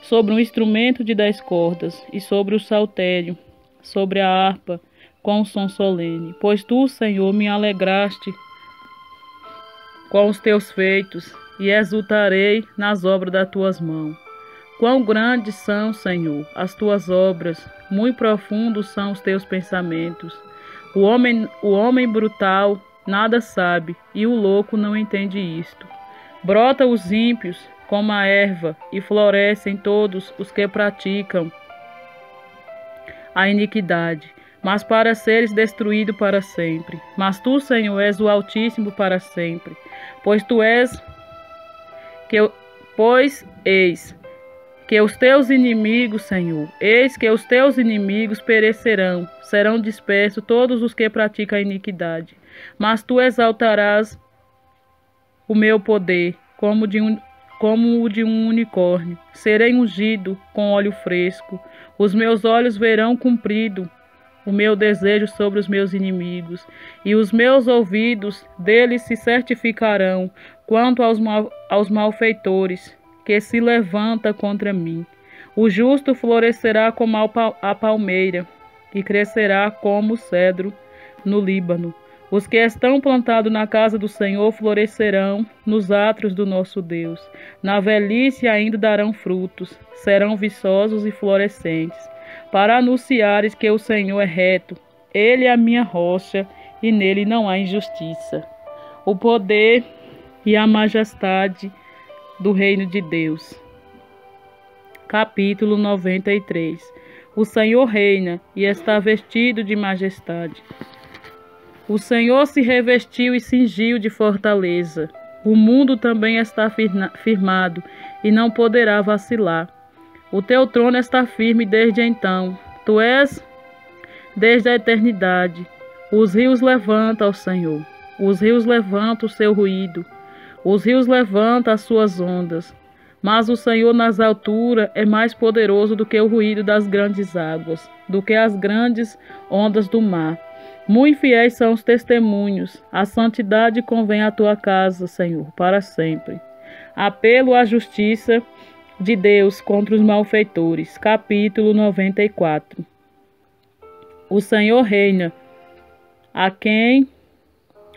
Sobre um instrumento de 10 cordas e sobre o saltério, sobre a harpa, com o som solene. Pois tu, Senhor, me alegraste com os teus feitos e exultarei nas obras das tuas mãos. Quão grandes são, Senhor, as tuas obras, muito profundos são os teus pensamentos. O homem brutal nada sabe, e o louco não entende isto. Brota os ímpios como a erva, e florescem todos os que praticam a iniquidade, mas para seres destruído para sempre. Mas tu, Senhor, és o Altíssimo para sempre, pois eis que os teus inimigos, Senhor, eis que os teus inimigos perecerão, serão dispersos todos os que praticam a iniquidade. Mas tu exaltarás o meu poder como o de um unicórnio. Serei ungido com óleo fresco. Os meus olhos verão cumprido o meu desejo sobre os meus inimigos, e os meus ouvidos deles se certificarão quanto aos malfeitores que se levanta contra mim. O justo florescerá como a palmeira e crescerá como o cedro no Líbano. Os que estão plantados na casa do Senhor florescerão nos átrios do nosso Deus. Na velhice ainda darão frutos, serão viçosos e florescentes, para anunciares que o Senhor é reto, Ele é a minha rocha e nele não há injustiça. O poder e a majestade do reino de Deus. Capítulo 93. O Senhor reina e está vestido de majestade. O Senhor se revestiu e cingiu de fortaleza. O mundo também está firmado e não poderá vacilar. O teu trono está firme desde então. Tu és desde a eternidade. Os rios levantam ao Senhor. Os rios levantam o seu ruído. Os rios levantam as suas ondas. Mas o Senhor nas alturas é mais poderoso do que o ruído das grandes águas, do que as grandes ondas do mar. Muito fiéis são os testemunhos. A santidade convém à tua casa, Senhor, para sempre. Apelo à justiça de Deus contra os malfeitores. Capítulo 94. O Senhor reina,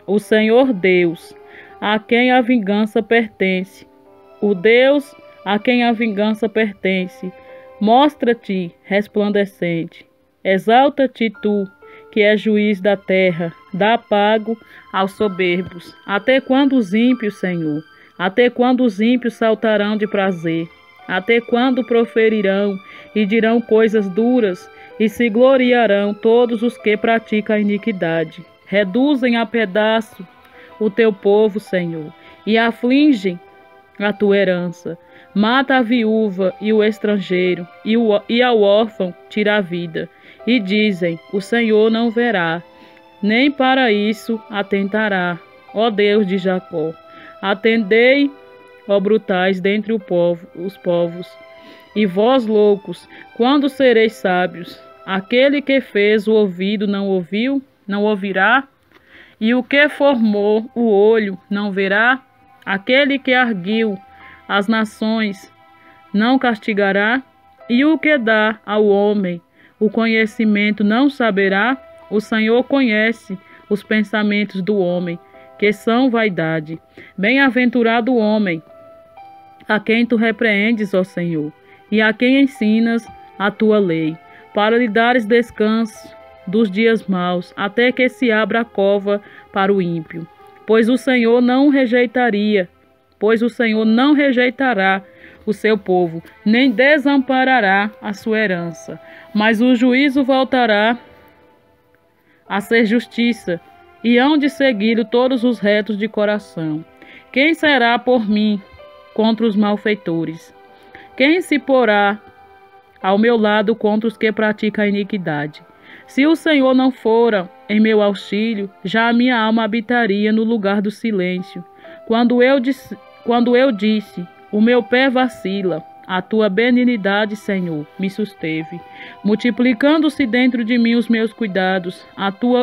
o Senhor Deus, a quem a vingança pertence. O Deus a quem a vingança pertence. Mostra-te resplandecente. Exalta-te tu, que é juiz da terra. Dá pago aos soberbos. Até quando os ímpios, Senhor? Até quando os ímpios saltarão de prazer? Até quando proferirão e dirão coisas duras e se gloriarão todos os que praticam a iniquidade? Reduzem a pedaço o teu povo, Senhor, e afligem a tua herança. Mata a viúva e o estrangeiro, e ao órfão tira a vida. E dizem, o Senhor não verá, nem para isso atentará, ó Deus de Jacó. Atendei, ó brutais dentre os povos, e vós loucos, quando sereis sábios? Aquele que fez o ouvido não ouviu, não ouvirá? E o que formou o olho não verá? Aquele que arguiu as nações não castigará? E o que dá ao homem o conhecimento não saberá? O Senhor conhece os pensamentos do homem, que são vaidade. Bem-aventurado o homem a quem tu repreendes, ó Senhor, e a quem ensinas a tua lei, para lhe dares descanso dos dias maus, até que se abra a cova para o ímpio. Pois o Senhor não rejeitará o seu povo, nem desamparará a sua herança, mas o juízo voltará a ser justiça, e hão de segui-lo todos os retos de coração. Quem será por mim contra os malfeitores? Quem se porá ao meu lado contra os que praticam a iniquidade? Se o Senhor não fora em meu auxílio, já a minha alma habitaria no lugar do silêncio. Quando eu disse, o meu pé vacila, a tua benignidade, Senhor, me susteve. Multiplicando-se dentro de mim os meus cuidados,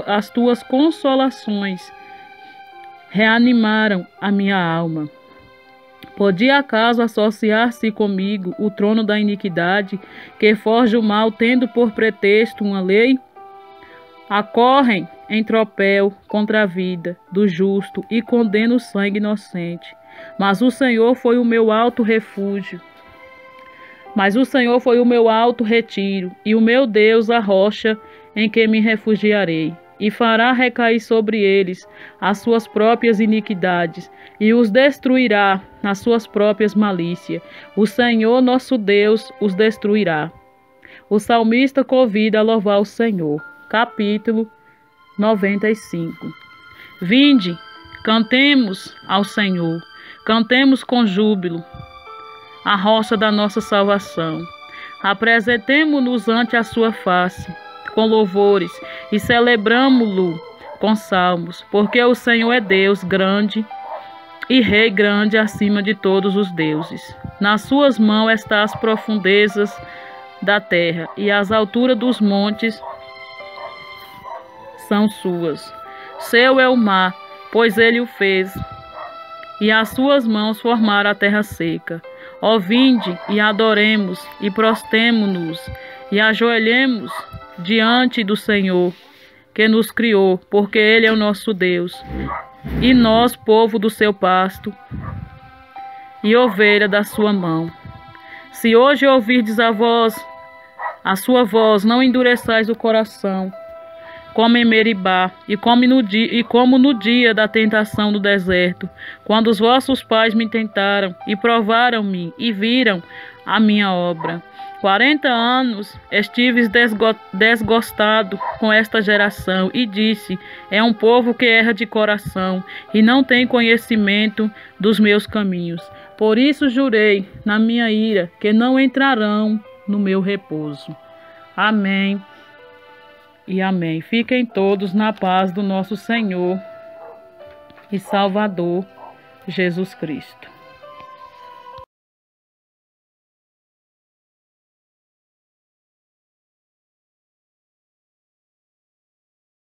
as tuas consolações reanimaram a minha alma. Podia acaso associar-se comigo o trono da iniquidade, que forja o mal, tendo por pretexto uma lei? Acorrem em tropel contra a vida do justo e condena o sangue inocente. Mas o Senhor foi o meu alto refúgio. Mas o Senhor foi o meu alto retiro, e o meu Deus a rocha em que me refugiarei. E fará recair sobre eles as suas próprias iniquidades, e os destruirá nas suas próprias malícias. O Senhor nosso Deus os destruirá. O salmista convida a louvar o Senhor. Capítulo 95. Vinde, cantemos ao Senhor, cantemos com júbilo a rocha da nossa salvação. Apresentemo-nos ante a sua face com louvores e celebramo-lo com salmos, porque o Senhor é Deus grande e Rei grande acima de todos os deuses. Nas suas mãos estão as profundezas da terra, e as alturas dos montes são suas. Seu é o mar, pois ele o fez, e as suas mãos formaram a terra seca. Ó, vinde e adoremos, e prostemo-nos, e ajoelhemos diante do Senhor, que nos criou, porque ele é o nosso Deus, e nós, povo do seu pasto, e ovelha da sua mão. Se hoje ouvirdes a sua voz, não endureçais o coração, como em Meribá, e como no dia da tentação no deserto, quando os vossos pais me tentaram, e provaram-me, e viram a minha obra. 40 anos estive desgostado com esta geração, e disse, é um povo que erra de coração, e não tem conhecimento dos meus caminhos. Por isso jurei na minha ira, que não entrarão no meu repouso. Amém. E amém. Fiquem todos na paz do nosso Senhor e Salvador Jesus Cristo.